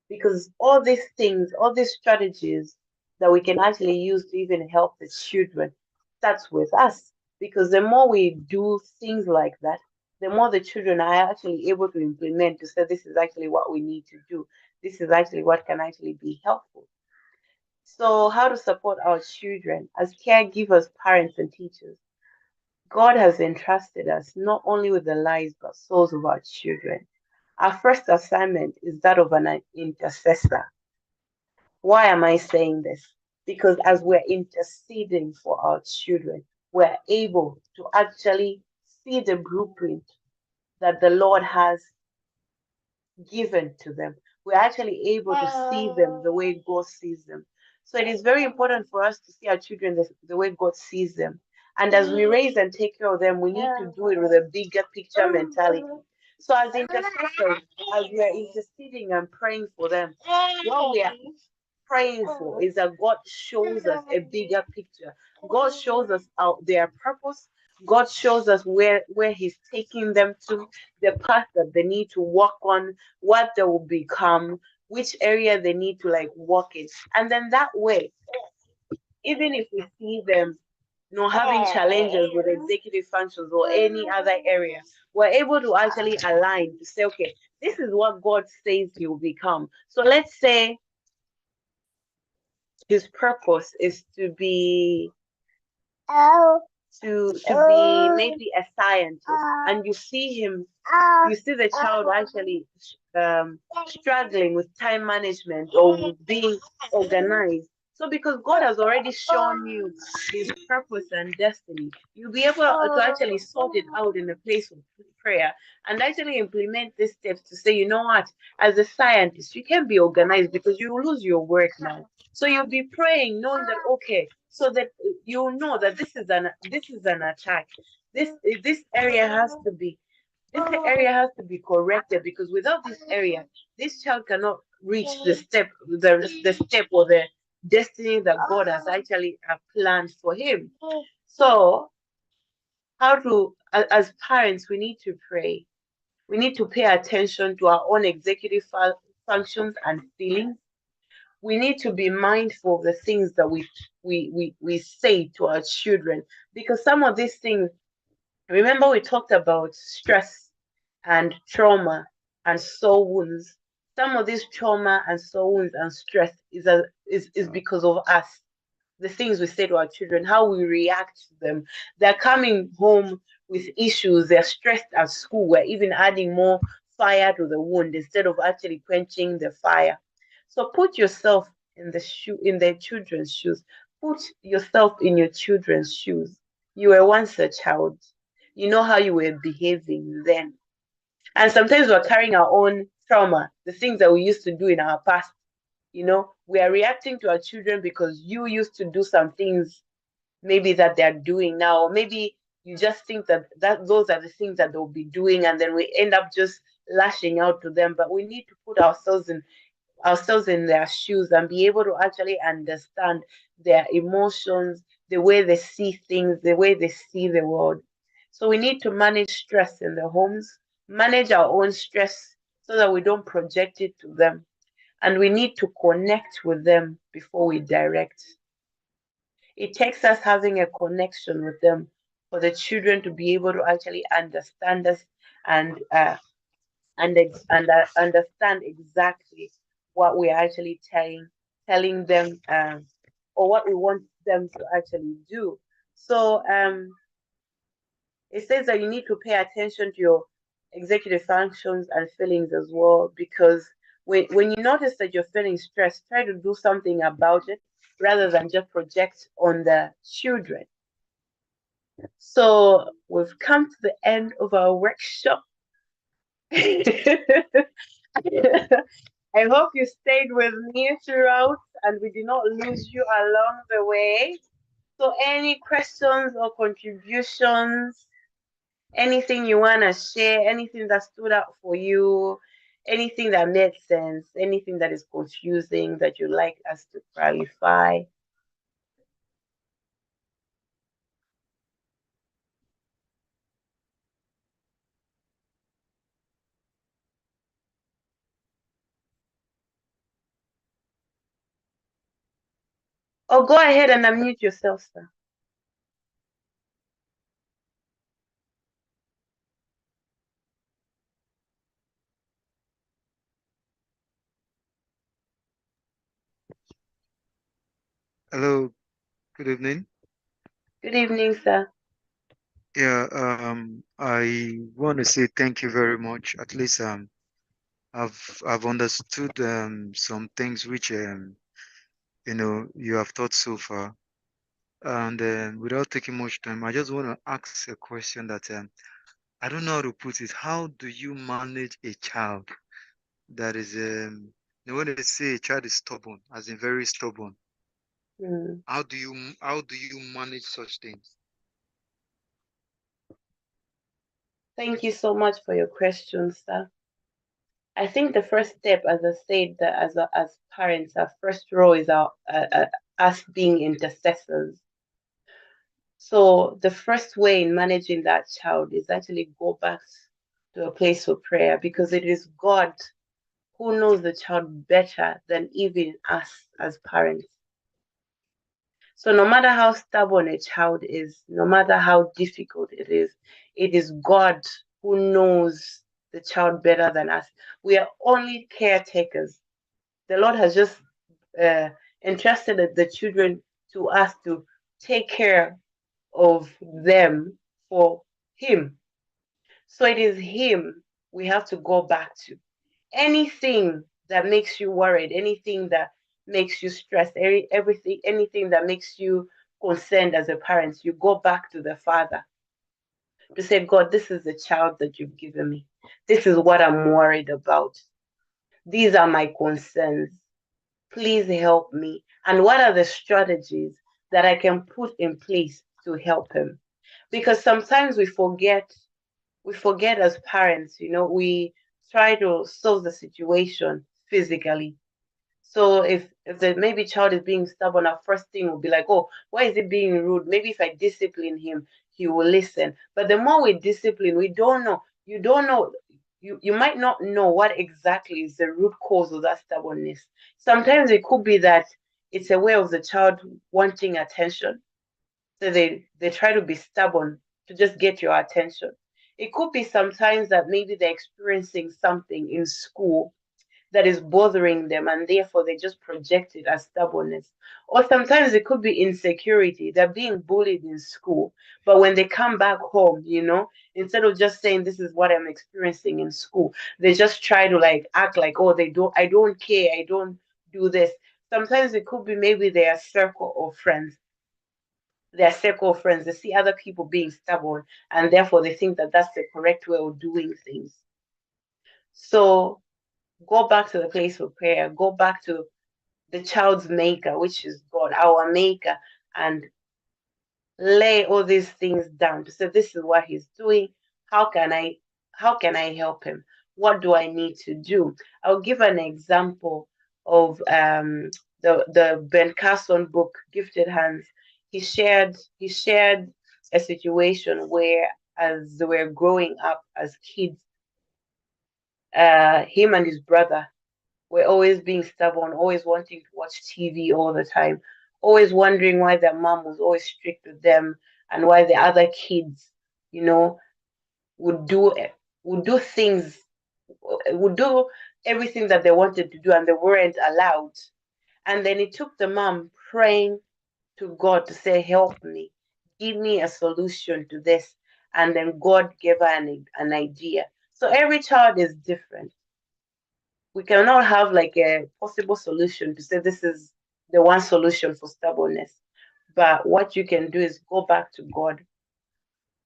because all these things, all these strategies that we can actually use to even help the children starts with us. Because the more we do things like that, the more the children are actually able to implement to say this is actually what we need to do. This is actually what can actually be helpful. So, how to support our children as caregivers, parents, and teachers? God has entrusted us not only with the lives but souls of our children. Our first assignment is that of an intercessor. Why am I saying this? Because as we're interceding for our children, we're able to actually see the blueprint that the Lord has given to them. We're actually able to see them the way God sees them. So it is very important for us to see our children the way God sees them. And as we raise and take care of them, we need to do it with a bigger picture mentality. So as intercessors, as we are interceding and praying for them, what we are praying for is that God shows us a bigger picture. God shows us out their purpose. God shows us where He's taking them to, the path that they need to walk on, what they will become, which area they need to like walk in. And then that way, even if we see them having challenges with executive functions or any other area, we're able to actually align to say, okay, this is what God says He will become. So let's say His purpose is to be maybe a scientist, and you see the child actually struggling with time management or with being organized. So because God has already shown you his purpose and destiny, you'll be able to actually sort it out in a place of prayer and actually implement these steps to say, you know what, as a scientist, you can be organized because you will lose your work now. So you'll be praying, knowing that okay, so that you'll know that this is an attack. This area has to be this area has to be corrected because without this area, this child cannot reach the step or the destiny that God has actually planned for him. So, as parents, we need to pray. We need to pay attention to our own executive functions and feelings. We need to be mindful of the things that we say to our children because some of these things, remember, we talked about stress and trauma and soul wounds. Some of this trauma and soul wounds and stress is because of us, the things we say to our children, how we react to them. They're coming home with issues, they're stressed at school. We're even adding more fire to the wound instead of actually quenching the fire. So put yourself in the children's shoes. Put yourself in your children's shoes. You were once a child. You know how you were behaving then. And sometimes we're carrying our own trauma, the things that we used to do in our past. We are reacting to our children because you used to do some things maybe that they're doing now. Or maybe you just think that those are the things that they'll be doing, and then we end up just lashing out to them. But we need to put ourselves in their shoes and be able to actually understand their emotions, the way they see things, the way they see the world. So we need to manage stress in the homes, manage our own stress so that we don't project it to them. And we need to connect with them before we direct. It takes us having a connection with them for the children to be able to actually understand us and understand exactly what we're actually telling them, or what we want them to actually do. So it says that you need to pay attention to your executive functions and feelings as well, because when you notice that you're feeling stressed, try to do something about it rather than just project on the children. So we've come to the end of our workshop. I hope you stayed with me throughout and we did not lose you along the way. So, any questions or contributions, anything you want to share, anything that stood out for you, anything that made sense, anything that is confusing that you'd like us to clarify? Or go ahead and unmute yourself, sir. Hello, good evening. Good evening, sir. Yeah, I want to say thank you very much. At least I've understood some things which you have taught so far. And without taking much time, I just want to ask a question that I don't know how to put it. How do you manage a child that is when they say a child is stubborn, as in very stubborn, Hmm. how do you manage such things? Thank you so much for your question, sir. I think the first step, as I said, that as parents, our first role is us being intercessors. So the first way in managing that child is actually go back to a place of prayer because it is God who knows the child better than even us as parents. So no matter how stubborn a child is, no matter how difficult it is God who knows the child better than us. We are only caretakers. The Lord has just uh, entrusted the children to us to take care of them for Him. So it is Him we have to go back to. Anything that makes you worried, anything that makes you stressed, everything, anything that makes you concerned as a parent, you go back to the Father to say, God, this is the child that you've given me. This is what I'm worried about. These are my concerns. Please help me. And what are the strategies that I can put in place to help him? Because sometimes we forget as parents, we try to solve the situation physically. So if the maybe child is being stubborn, our first thing will be like, oh, why is he being rude? Maybe if I discipline him, he will listen. But the more we discipline, we don't know. You don't know. You might not know what exactly is the root cause of that stubbornness. Sometimes it could be that it's a way of the child wanting attention. So they try to be stubborn to just get your attention. It could be sometimes that maybe they're experiencing something in school that is bothering them, and therefore they just project it as stubbornness. Or sometimes it could be insecurity. They're being bullied in school, but when they come back home, instead of just saying this is what I'm experiencing in school, they just try to like act like, oh, I don't care, I don't do this. Sometimes it could be maybe their circle of friends. Their circle of friends, they see other people being stubborn, and therefore they think that that's the correct way of doing things. So go back to the place of prayer, go back to the child's maker, which is God, our maker, and lay all these things down to say, this is what he's doing. How can I help him? What do I need to do? I'll give an example of the Ben Carson book, Gifted Hands. He shared a situation where, as they were growing up as kids, him and his brother were always being stubborn, always wanting to watch TV all the time, always wondering why their mom was always strict with them, and why the other kids, you know, would do would do things, would do everything that they wanted to do, and they weren't allowed. And then it took the mom praying to God to say, "Help me, give me a solution to this." And then God gave her an idea. So every child is different. We cannot have like a possible solution to say this is the one solution for stubbornness. But what you can do is go back to God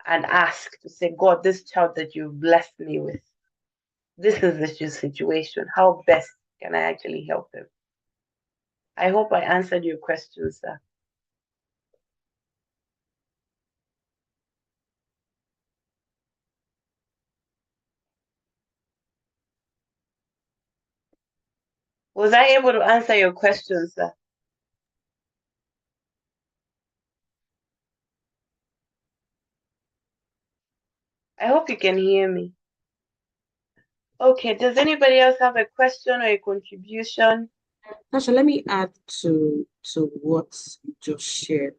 and ask to say, God, this child that you've blessed me with, this is the situation. How best can I actually help them? I hope I answered your question, sir. Was I able to answer your question, sir? I hope you can hear me. Okay, does anybody else have a question or a contribution? Tasha, let me add to what you just shared.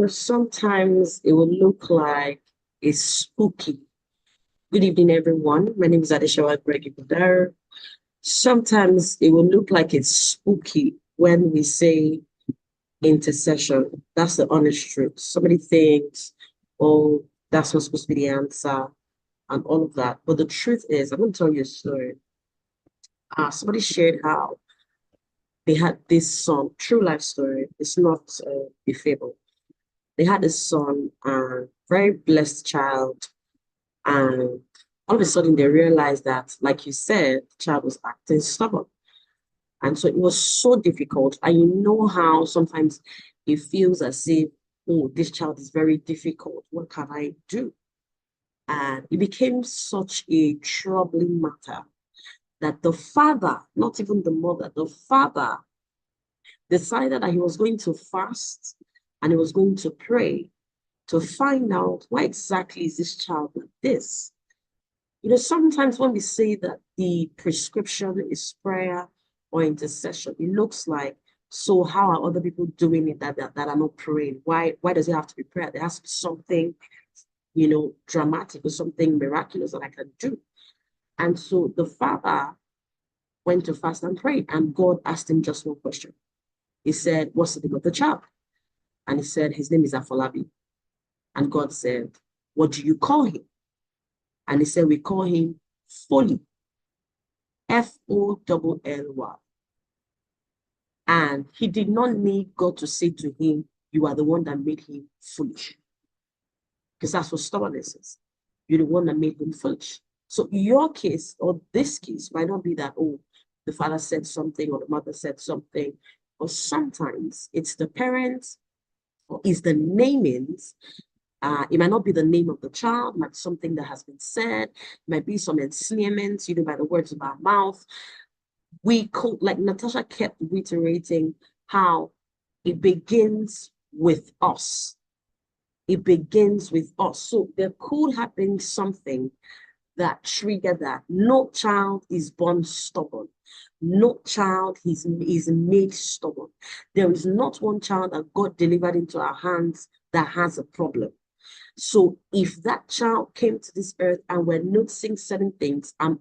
Sometimes it will look like it's spooky. Good evening, everyone. My name is Adeshawa Gregory. Sometimes it will look like it's spooky when we say intercession. That's the honest truth. Somebody thinks, oh, that's not supposed to be the answer and all of that. But the truth is, I'm going to tell you a story. Somebody shared how they had this son, true life story. It's not a fable. They had a son, very blessed child, and all of a sudden they realized that, like you said, the child was acting stubborn. And so it was so difficult. And you know how sometimes it feels as if, oh, this child is very difficult. What can I do? And it became such a troubling matter that the father, not even the mother, the father decided that he was going to fast and he was going to pray to find out why exactly is this child like this. Sometimes when we say that the prescription is prayer or intercession, it looks like, so how are other people doing it that are not praying? Why does it have to be prayer? There has to be something, dramatic or something miraculous that I can do. And so the father went to fast and pray, and God asked him just one question. He said, what's the name of the child? And he said, his name is Afolabi. And God said, what do you call him? And he said, we call him Folly. Folly. And he did not need God to say to him, you are the one that made him foolish. Because that's what stubbornness is. You're the one that made him foolish. So your case or this case might not be that, oh, the father said something or the mother said something. But sometimes it's the parents or it's the namings. It might not be the name of the child, might be something that has been said, might be some ensnarements, by the words of our mouth. We could, like Natasha kept reiterating, how it begins with us. It begins with us. So there could have been something that triggered that. No child is born stubborn. No child is made stubborn. There is not one child that God delivered into our hands that has a problem. So if that child came to this earth and we're noticing certain things, I'm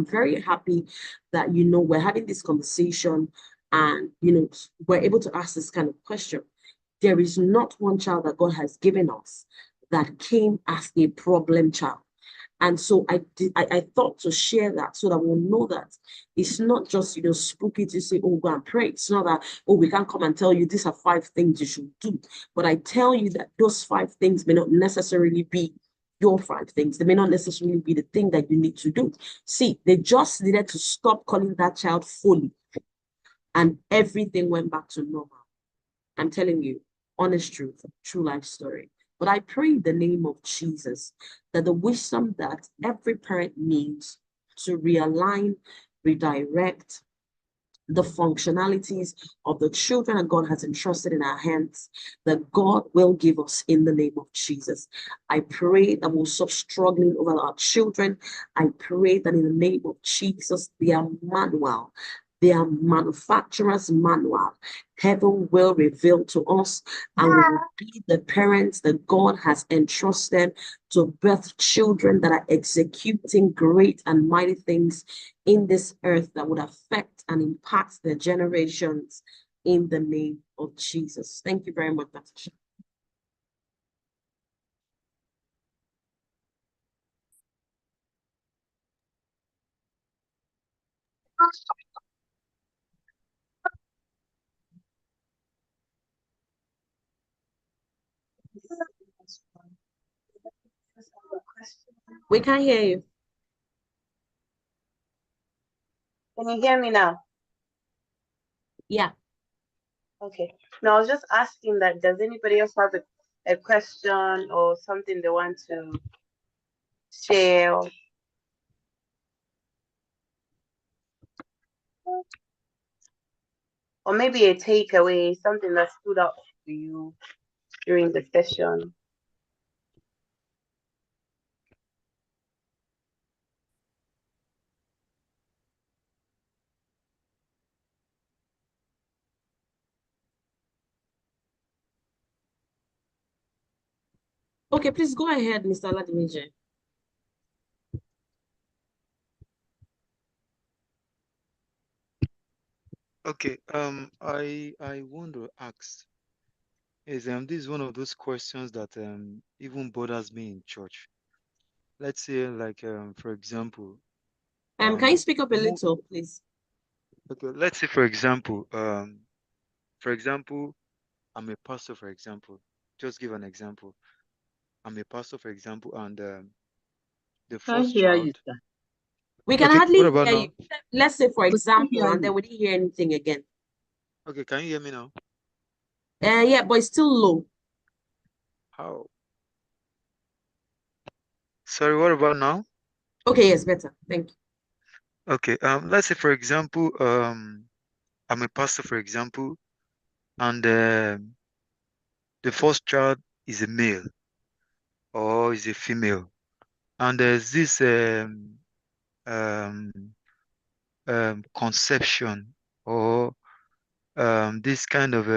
very happy that we're having this conversation and we're able to ask this kind of question. There is not one child that God has given us that came as a problem child. And so I thought to share that so that we'll know that it's not just, spooky to say, oh, go and pray. It's not that, oh, we can't come and tell you these are 5 things you should do. But I tell you that those 5 things may not necessarily be your 5 things. They may not necessarily be the thing that you need to do. See, they just needed to stop calling that child fully. And everything went back to normal. I'm telling you, honest truth, true life story. But I pray in the name of Jesus that the wisdom that every parent needs to realign, redirect the functionalities of the children that God has entrusted in our hands, that God will give us in the name of Jesus. I pray that we'll stop struggling over our children. I pray that in the name of Jesus, their manual, their manufacturer's manual, heaven will reveal to us, and we will be the parents that God has entrusted to birth children that are executing great and mighty things in this earth that would affect and impact their generations in the name of Jesus. Thank you very much, Natasha. We can't hear you. Can you hear me now? Yeah. Okay. Now I was just asking that, does anybody else have a question or something they want to share? Or maybe a takeaway, something that stood out to you during the session? Okay, please go ahead, Mr. Ladimije. Okay, I want to ask is this is one of those questions that even bothers me in church. Let's say like for example, Can you speak up a mo little, please? okay, let's say for example, I'm a pastor, for example. Just give an example. I'm a pastor, for example, and the Can't first hear you, child. sir. We can Okay, what hardly about hear you. now? Let's say, for We can't example, hear and then you. we didn't hear anything again. Okay, can you hear me now? Yeah, but it's still low. How? Sorry, what about now? Okay, yes, better. Thank you. Okay, let's say for example, I'm a pastor, for example, and the first child is a male or is a female, and there's this um, conception or this kind of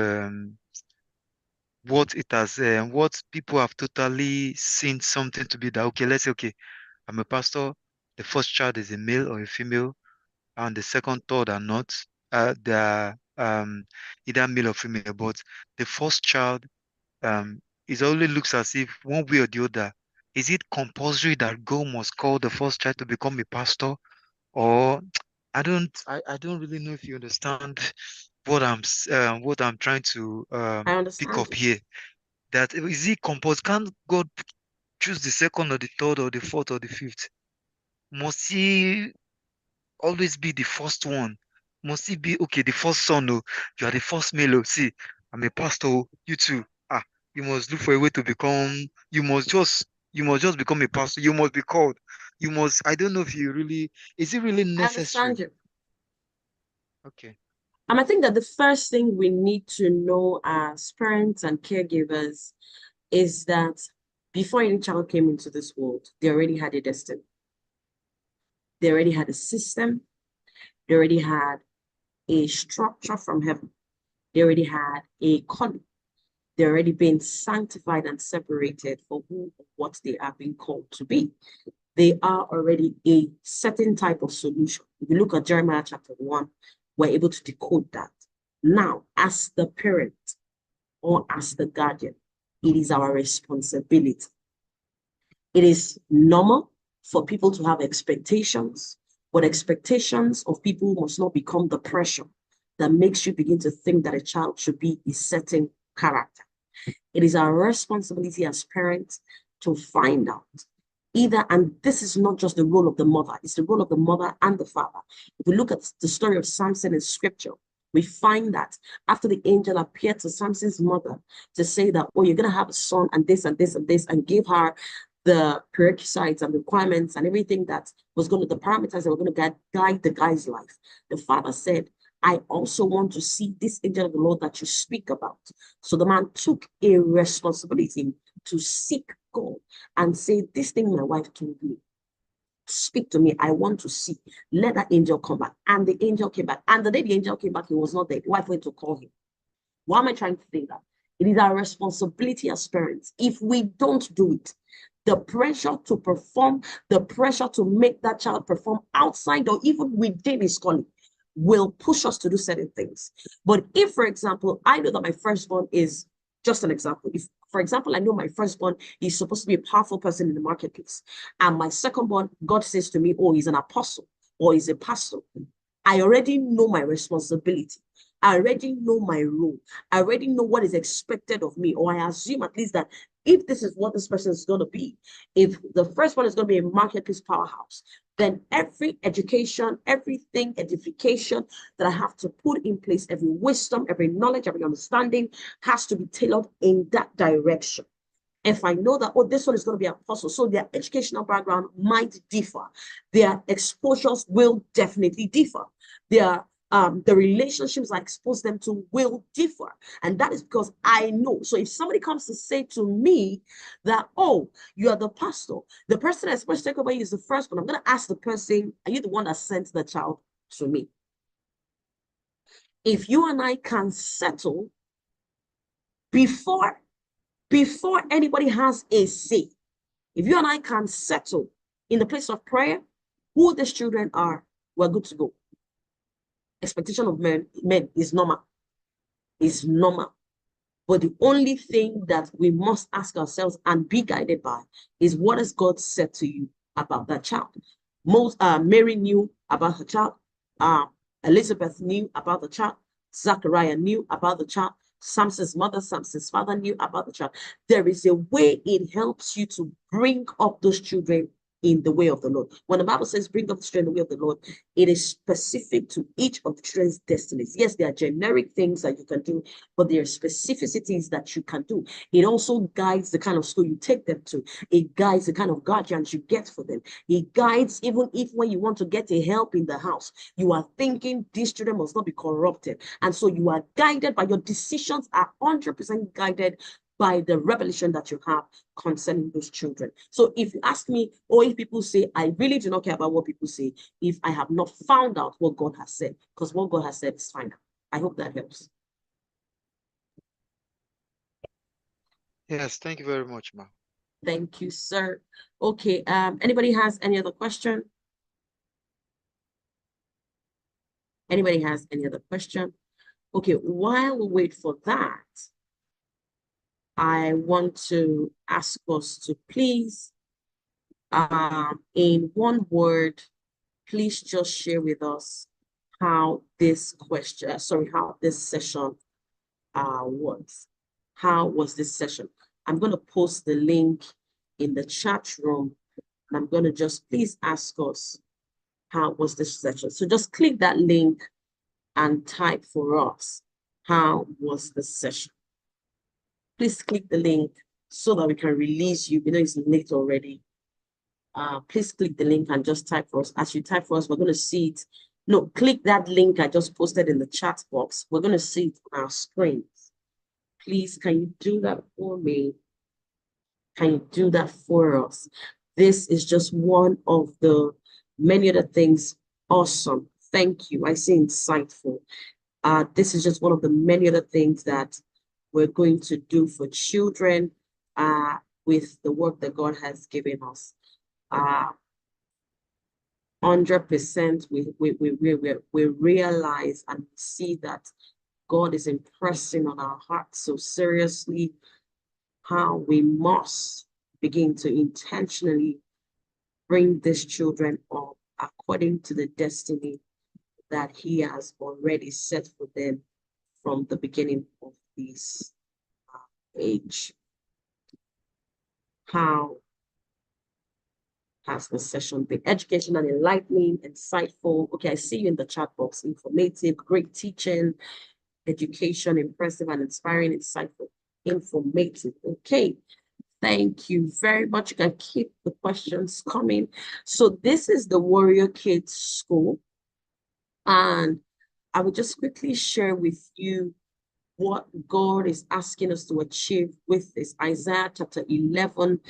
what it has, what people have totally seen something to be that, okay, let's say, okay, I'm a pastor, the first child is a male or a female, and the second, third are not. They are either male or female, but the first child it only looks as if one way or the other. Is it compulsory that God must call the first child to become a pastor? Or I don't really know if you understand what I'm trying to I pick understand up you. here. That is it compulsory? Can't God choose the second or the third or the fourth or the fifth? Must he always be the first one? Must he be okay? The first son, oh, you are the first male. Oh. See, I'm a pastor. Oh, you too. Ah, you must look for a way to become. You must just become a pastor. You must be called. You must. I don't know if you really. Is it really I understand necessary? you. Okay. I think that the first thing we need to know as parents and caregivers is that before any child came into this world, they already had a destiny. They already had a system. They already had a structure from heaven. They already had a calling. They're already been sanctified and separated for who or what they are being called to be. They are already a certain type of solution. If you look at Jeremiah chapter 1, we're able to decode that. Now, as the parent or as the guardian, it is our responsibility. It is normal for people to have expectations, but expectations of people must not become the pressure that makes you begin to think that a child should be a certain character. It is our responsibility as parents to find out either, and this is not just the role of the mother, it's the role of the mother and the father. If we look at the story of Samson in scripture, we find that after the angel appeared to Samson's mother to say that, oh, you're going to have a son and this and this and this, and give her the prerequisites and requirements and everything that was going to, the parameters that were going to guide the guy's life. The father said, I also want to see this angel of the Lord that you speak about. So the man took a responsibility to seek God and say, this thing my wife told me, speak to me. I want to see. Let that angel come back. And the angel came back. And the day the angel came back, he was not there. The wife went to call him. Why am I trying to say that? It is our responsibility as parents. If we don't do it, the pressure to perform, the pressure to make that child perform outside or even within his calling will push us to do certain things. But if, for example, I know that my firstborn is just an example. If, for example, I know my firstborn is supposed to be a powerful person in the marketplace, and my secondborn, God says to me, oh, he's an apostle or he's a pastor, I already know my responsibility. I already know my role. I already know what is expected of me, or I assume at least that if this is what this person is going to be, if the first one is going to be a marketplace powerhouse, then every education, everything, edification that I have to put in place, every wisdom, every knowledge, every understanding has to be tailored in that direction. If I know that, oh, this one is going to be an apostle, so their educational background might differ. Their exposures will definitely differ. The relationships I expose them to will differ. And that is because I know. So if somebody comes to say to me that, oh, you are the pastor, the person that's supposed to take over you is the first one, I'm going to ask the person, are you the one that sent the child to me? If you and I can settle before anybody has a say, if you and I can settle in the place of prayer who these children are, we're good to go. Expectation of men is normal. Is normal. But the only thing that we must ask ourselves and be guided by is, what has God said to you about that child? Mary knew about her child. Elizabeth knew about the child. Zachariah knew about the child. Samson's mother, Samson's father knew about the child. There is a way it helps you to bring up those children in the way of the Lord. When the Bible says bring up the children in the way of the Lord, it is specific to each of the children's destinies. Yes, there are generic things that you can do, but there are specificities that you can do. It also guides the kind of school you take them to. It guides the kind of guardians you get for them. It guides even if when you want to get a help in the house, you are thinking these children must not be corrupted. And so you are guided by your decisions are 100% guided by the revelation that you have concerning those children. So if you ask me, or if people say, I really do not care about what people say, if I have not found out what God has said, because what God has said is final. I hope that helps. Yes, thank you very much, ma. Thank you, sir. Okay, anybody has any other question? Anybody has any other question? Okay, while we wait for that, I want to ask us to please, in one word, please just share with us how this question, sorry, how this session was. How was this session? I'm going to post the link in the chat room, and I'm going to just please ask us, how was this session? So just click that link and type for us, how was the session? Please click the link so that we can release you. You know, it's late already. Please click the link and just type for us. As you type for us, we're going to see it. No, click that link I just posted in the chat box. We're going to see it on our screens. Please, can you do that for me? Can you do that for us? This is just one of the many other things. Awesome. Thank you. I say insightful. This is just one of the many other things that we're going to do for children with the work that God has given us. 100% we realize and see that God is impressing on our hearts so seriously how we must begin to intentionally bring these children up according to the destiny that He has already set for them from the beginning of this age. How has the session been? Educational, enlightening, insightful. Okay, I see you in the chat box. Informative, great teaching, education, impressive and inspiring, insightful, informative. Okay, thank you very much. You can keep the questions coming. So this is the Warrior Kids School. And I will just quickly share with you what God is asking us to achieve with this. Isaiah chapter 11,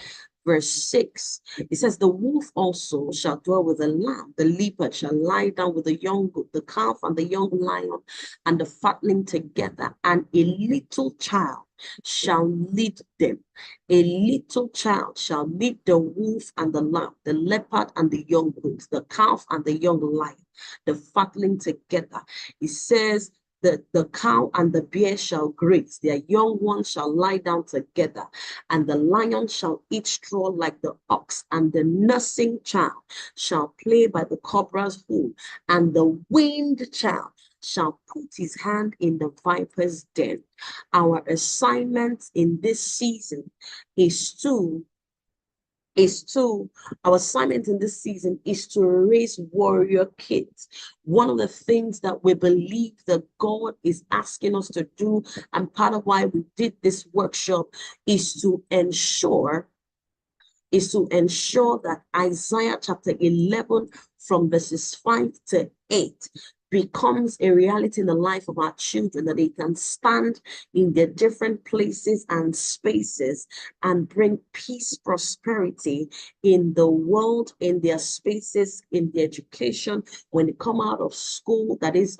verse 6. It says, the wolf also shall dwell with the lamb, the leopard shall lie down with the young goat, the calf and the young lion, and the fatling together, and a little child shall lead them. A little child shall lead the wolf and the lamb, the leopard and the young goat, the calf and the young lion, the fatling together. It says, the cow and the bear shall graze, their young ones shall lie down together, and the lion shall eat straw like the ox, and the nursing child shall play by the cobra's hole, and the weaned child shall put his hand in the viper's den. Our assignment in this season is to our assignment in this season is to raise warrior kids. One of the things that we believe that God is asking us to do, and part of why we did this workshop, is to ensure that Isaiah chapter 11 from verses 5 to 8 becomes a reality in the life of our children, that they can stand in their different places and spaces and bring peace, prosperity in the world, in their spaces, in their education, when they come out of school, that is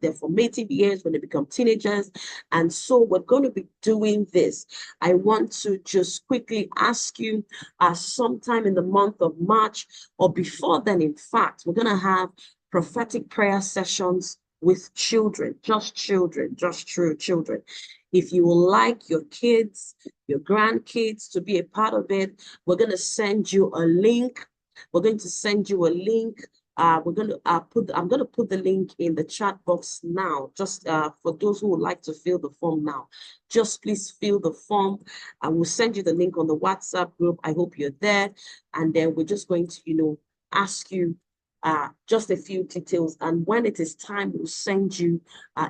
their formative years, when they become teenagers. And so we're going to be doing this. I want to just quickly ask you, sometime in the month of March or before then, in fact, we're going to have prophetic prayer sessions with children, just true children. If you would like your kids, your grandkids to be a part of it, we're going to send you a link. We're going to send you a link. I'm going to put the link in the chat box now, just for those who would like to fill the form now. Just please fill the form. I will send you the link on the WhatsApp group. I hope you're there. And then we're just going to, ask you just a few details. And when it is time, we'll send you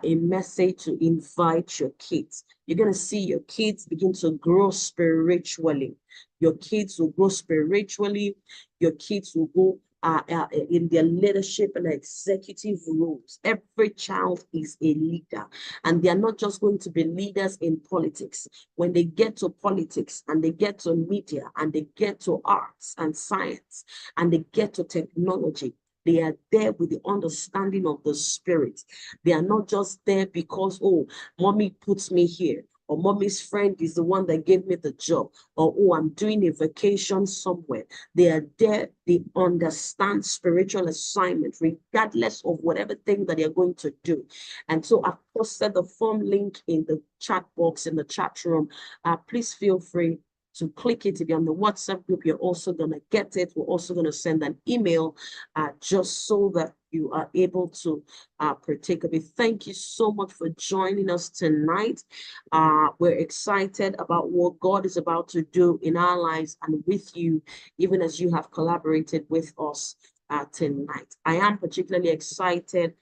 a message to invite your kids. You're going to see your kids begin to grow spiritually. Your kids will grow spiritually. Your kids will go in their leadership and executive roles. Every child is a leader, and they are not just going to be leaders in politics. When they get to politics and they get to media and they get to arts and science and they get to technology, they are there with the understanding of the spirit. They are not just there because, oh, mommy puts me here, or mommy's friend is the one that gave me the job, or oh, I'm doing a vacation somewhere. They are there, they understand spiritual assignment, regardless of whatever thing that they're going to do. And so I've posted the form link in the chat box, in the chat room. Please feel free to click it. If you're on the WhatsApp group, you're also going to get it. We're also going to send an email just so that you are able to partake of it. Thank you so much for joining us tonight. We're excited about what God is about to do in our lives and with you, even as you have collaborated with us tonight. I am particularly excited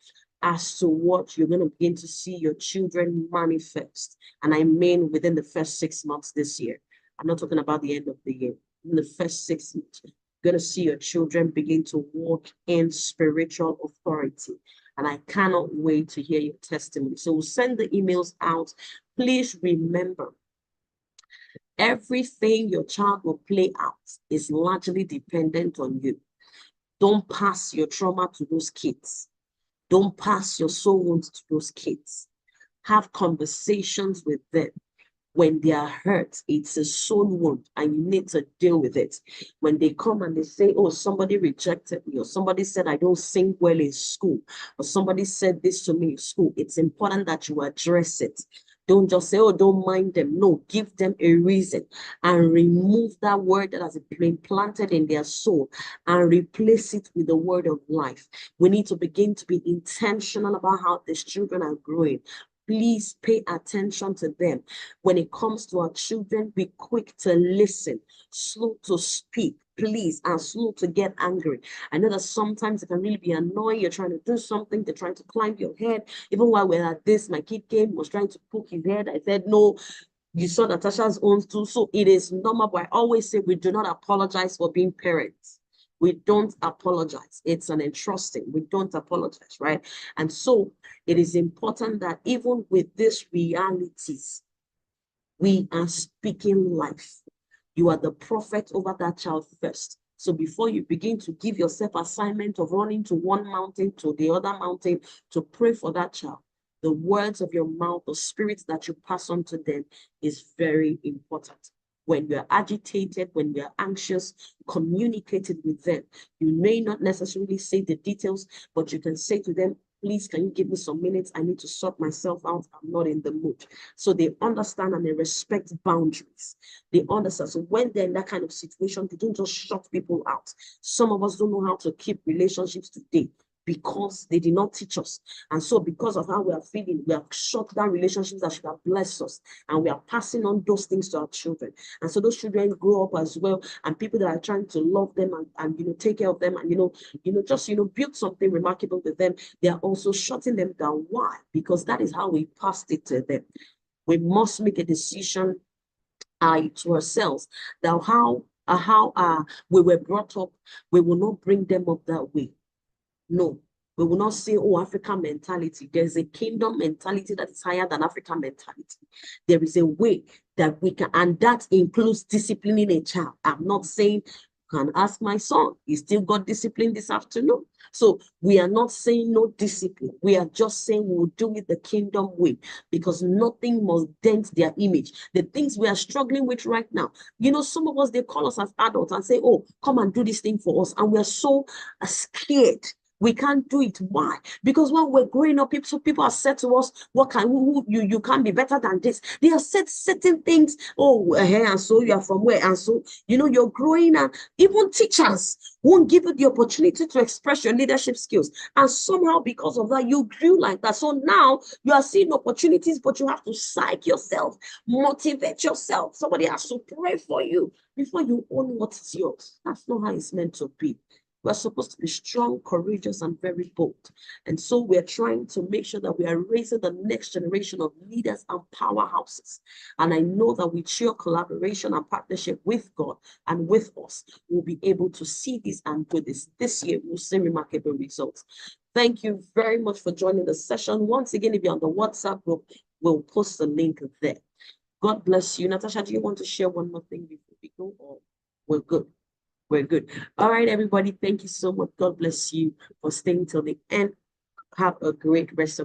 as to what you're going to begin to see your children manifest. And I mean within the first 6 months this year. I'm not talking about the end of the year. In the first 6 months, you're going to see your children begin to walk in spiritual authority. And I cannot wait to hear your testimony. So we'll send the emails out. Please remember, everything your child will play out is largely dependent on you. Don't pass your trauma to those kids. Don't pass your soul wounds to those kids. Have conversations with them. When they are hurt, it's a soul wound and you need to deal with it. When they come and they say, oh, somebody rejected me, or somebody said I don't sing well in school, or somebody said this to me in school, it's important that you address it. Don't just say, oh, don't mind them. No, give them a reason and remove that word that has been planted in their soul and replace it with the word of life. We need to begin to be intentional about how these children are growing. Please pay attention to them. When it comes to our children, be quick to listen, slow to speak, please, and slow to get angry. I know that sometimes it can really be annoying. You're trying to do something, they're trying to climb your head. Even while we're at this, my kid came, was trying to poke his head. I said, no, you saw Natasha's own too. So it is normal, but I always say we do not apologize for being parents. We don't apologize. It's an entrusting. We don't apologize, right? And so it is important that even with these realities, we are speaking life. You are the prophet over that child first. So before you begin to give yourself assignment of running to one mountain to the other mountain to pray for that child, the words of your mouth, the spirits that you pass on to them is very important. When you're agitated, when you're anxious, communicate it with them. You may not necessarily say the details, but you can say to them, please, can you give me some minutes? I need to sort myself out. I'm not in the mood. So they understand and they respect boundaries. They understand. So when they're in that kind of situation, they don't just shut people out. Some of us don't know how to keep relationships today because they did not teach us. And so because of how we are feeling, we have shut down relationships that should have blessed us. And we are passing on those things to our children. And so those children grow up as well. And people that are trying to love them and take care of them and just build something remarkable with them, they are also shutting them down. Why? Because that is how we passed it to them. We must make a decision to ourselves that how we were brought up, we will not bring them up that way. No, we will not say, oh, African mentality. There's a kingdom mentality that is higher than African mentality. There is a way that we can, and that includes disciplining a child. I'm not saying, you can ask my son, he still got discipline this afternoon. So we are not saying no discipline. We are just saying we will do it the kingdom way, because nothing must dent their image. The things we are struggling with right now, some of us, they call us as adults and say, oh, come and do this thing for us. And we are so scared. We can't do it. Why? Because when we're growing up, people have said to us, you can't be better than this. They have said certain things. Oh, and so you are from where? And so, you're growing, and even teachers won't give you the opportunity to express your leadership skills. And somehow, because of that, you grew like that. So now you are seeing opportunities, but you have to psych yourself, motivate yourself. Somebody has to pray for you before you own what is yours. That's not how it's meant to be. We're supposed to be strong, courageous, and very bold. And so we're trying to make sure that we are raising the next generation of leaders and powerhouses. And I know that with your collaboration and partnership with God and with us, we'll be able to see this and do this. This year, we'll see remarkable results. Thank you very much for joining the session. Once again, if you're on the WhatsApp group, we'll post the link there. God bless you. Natasha, do you want to share one more thing before we go, or we're good? We're good. All right, everybody. Thank you so much. God bless you for staying till the end. Have a great rest of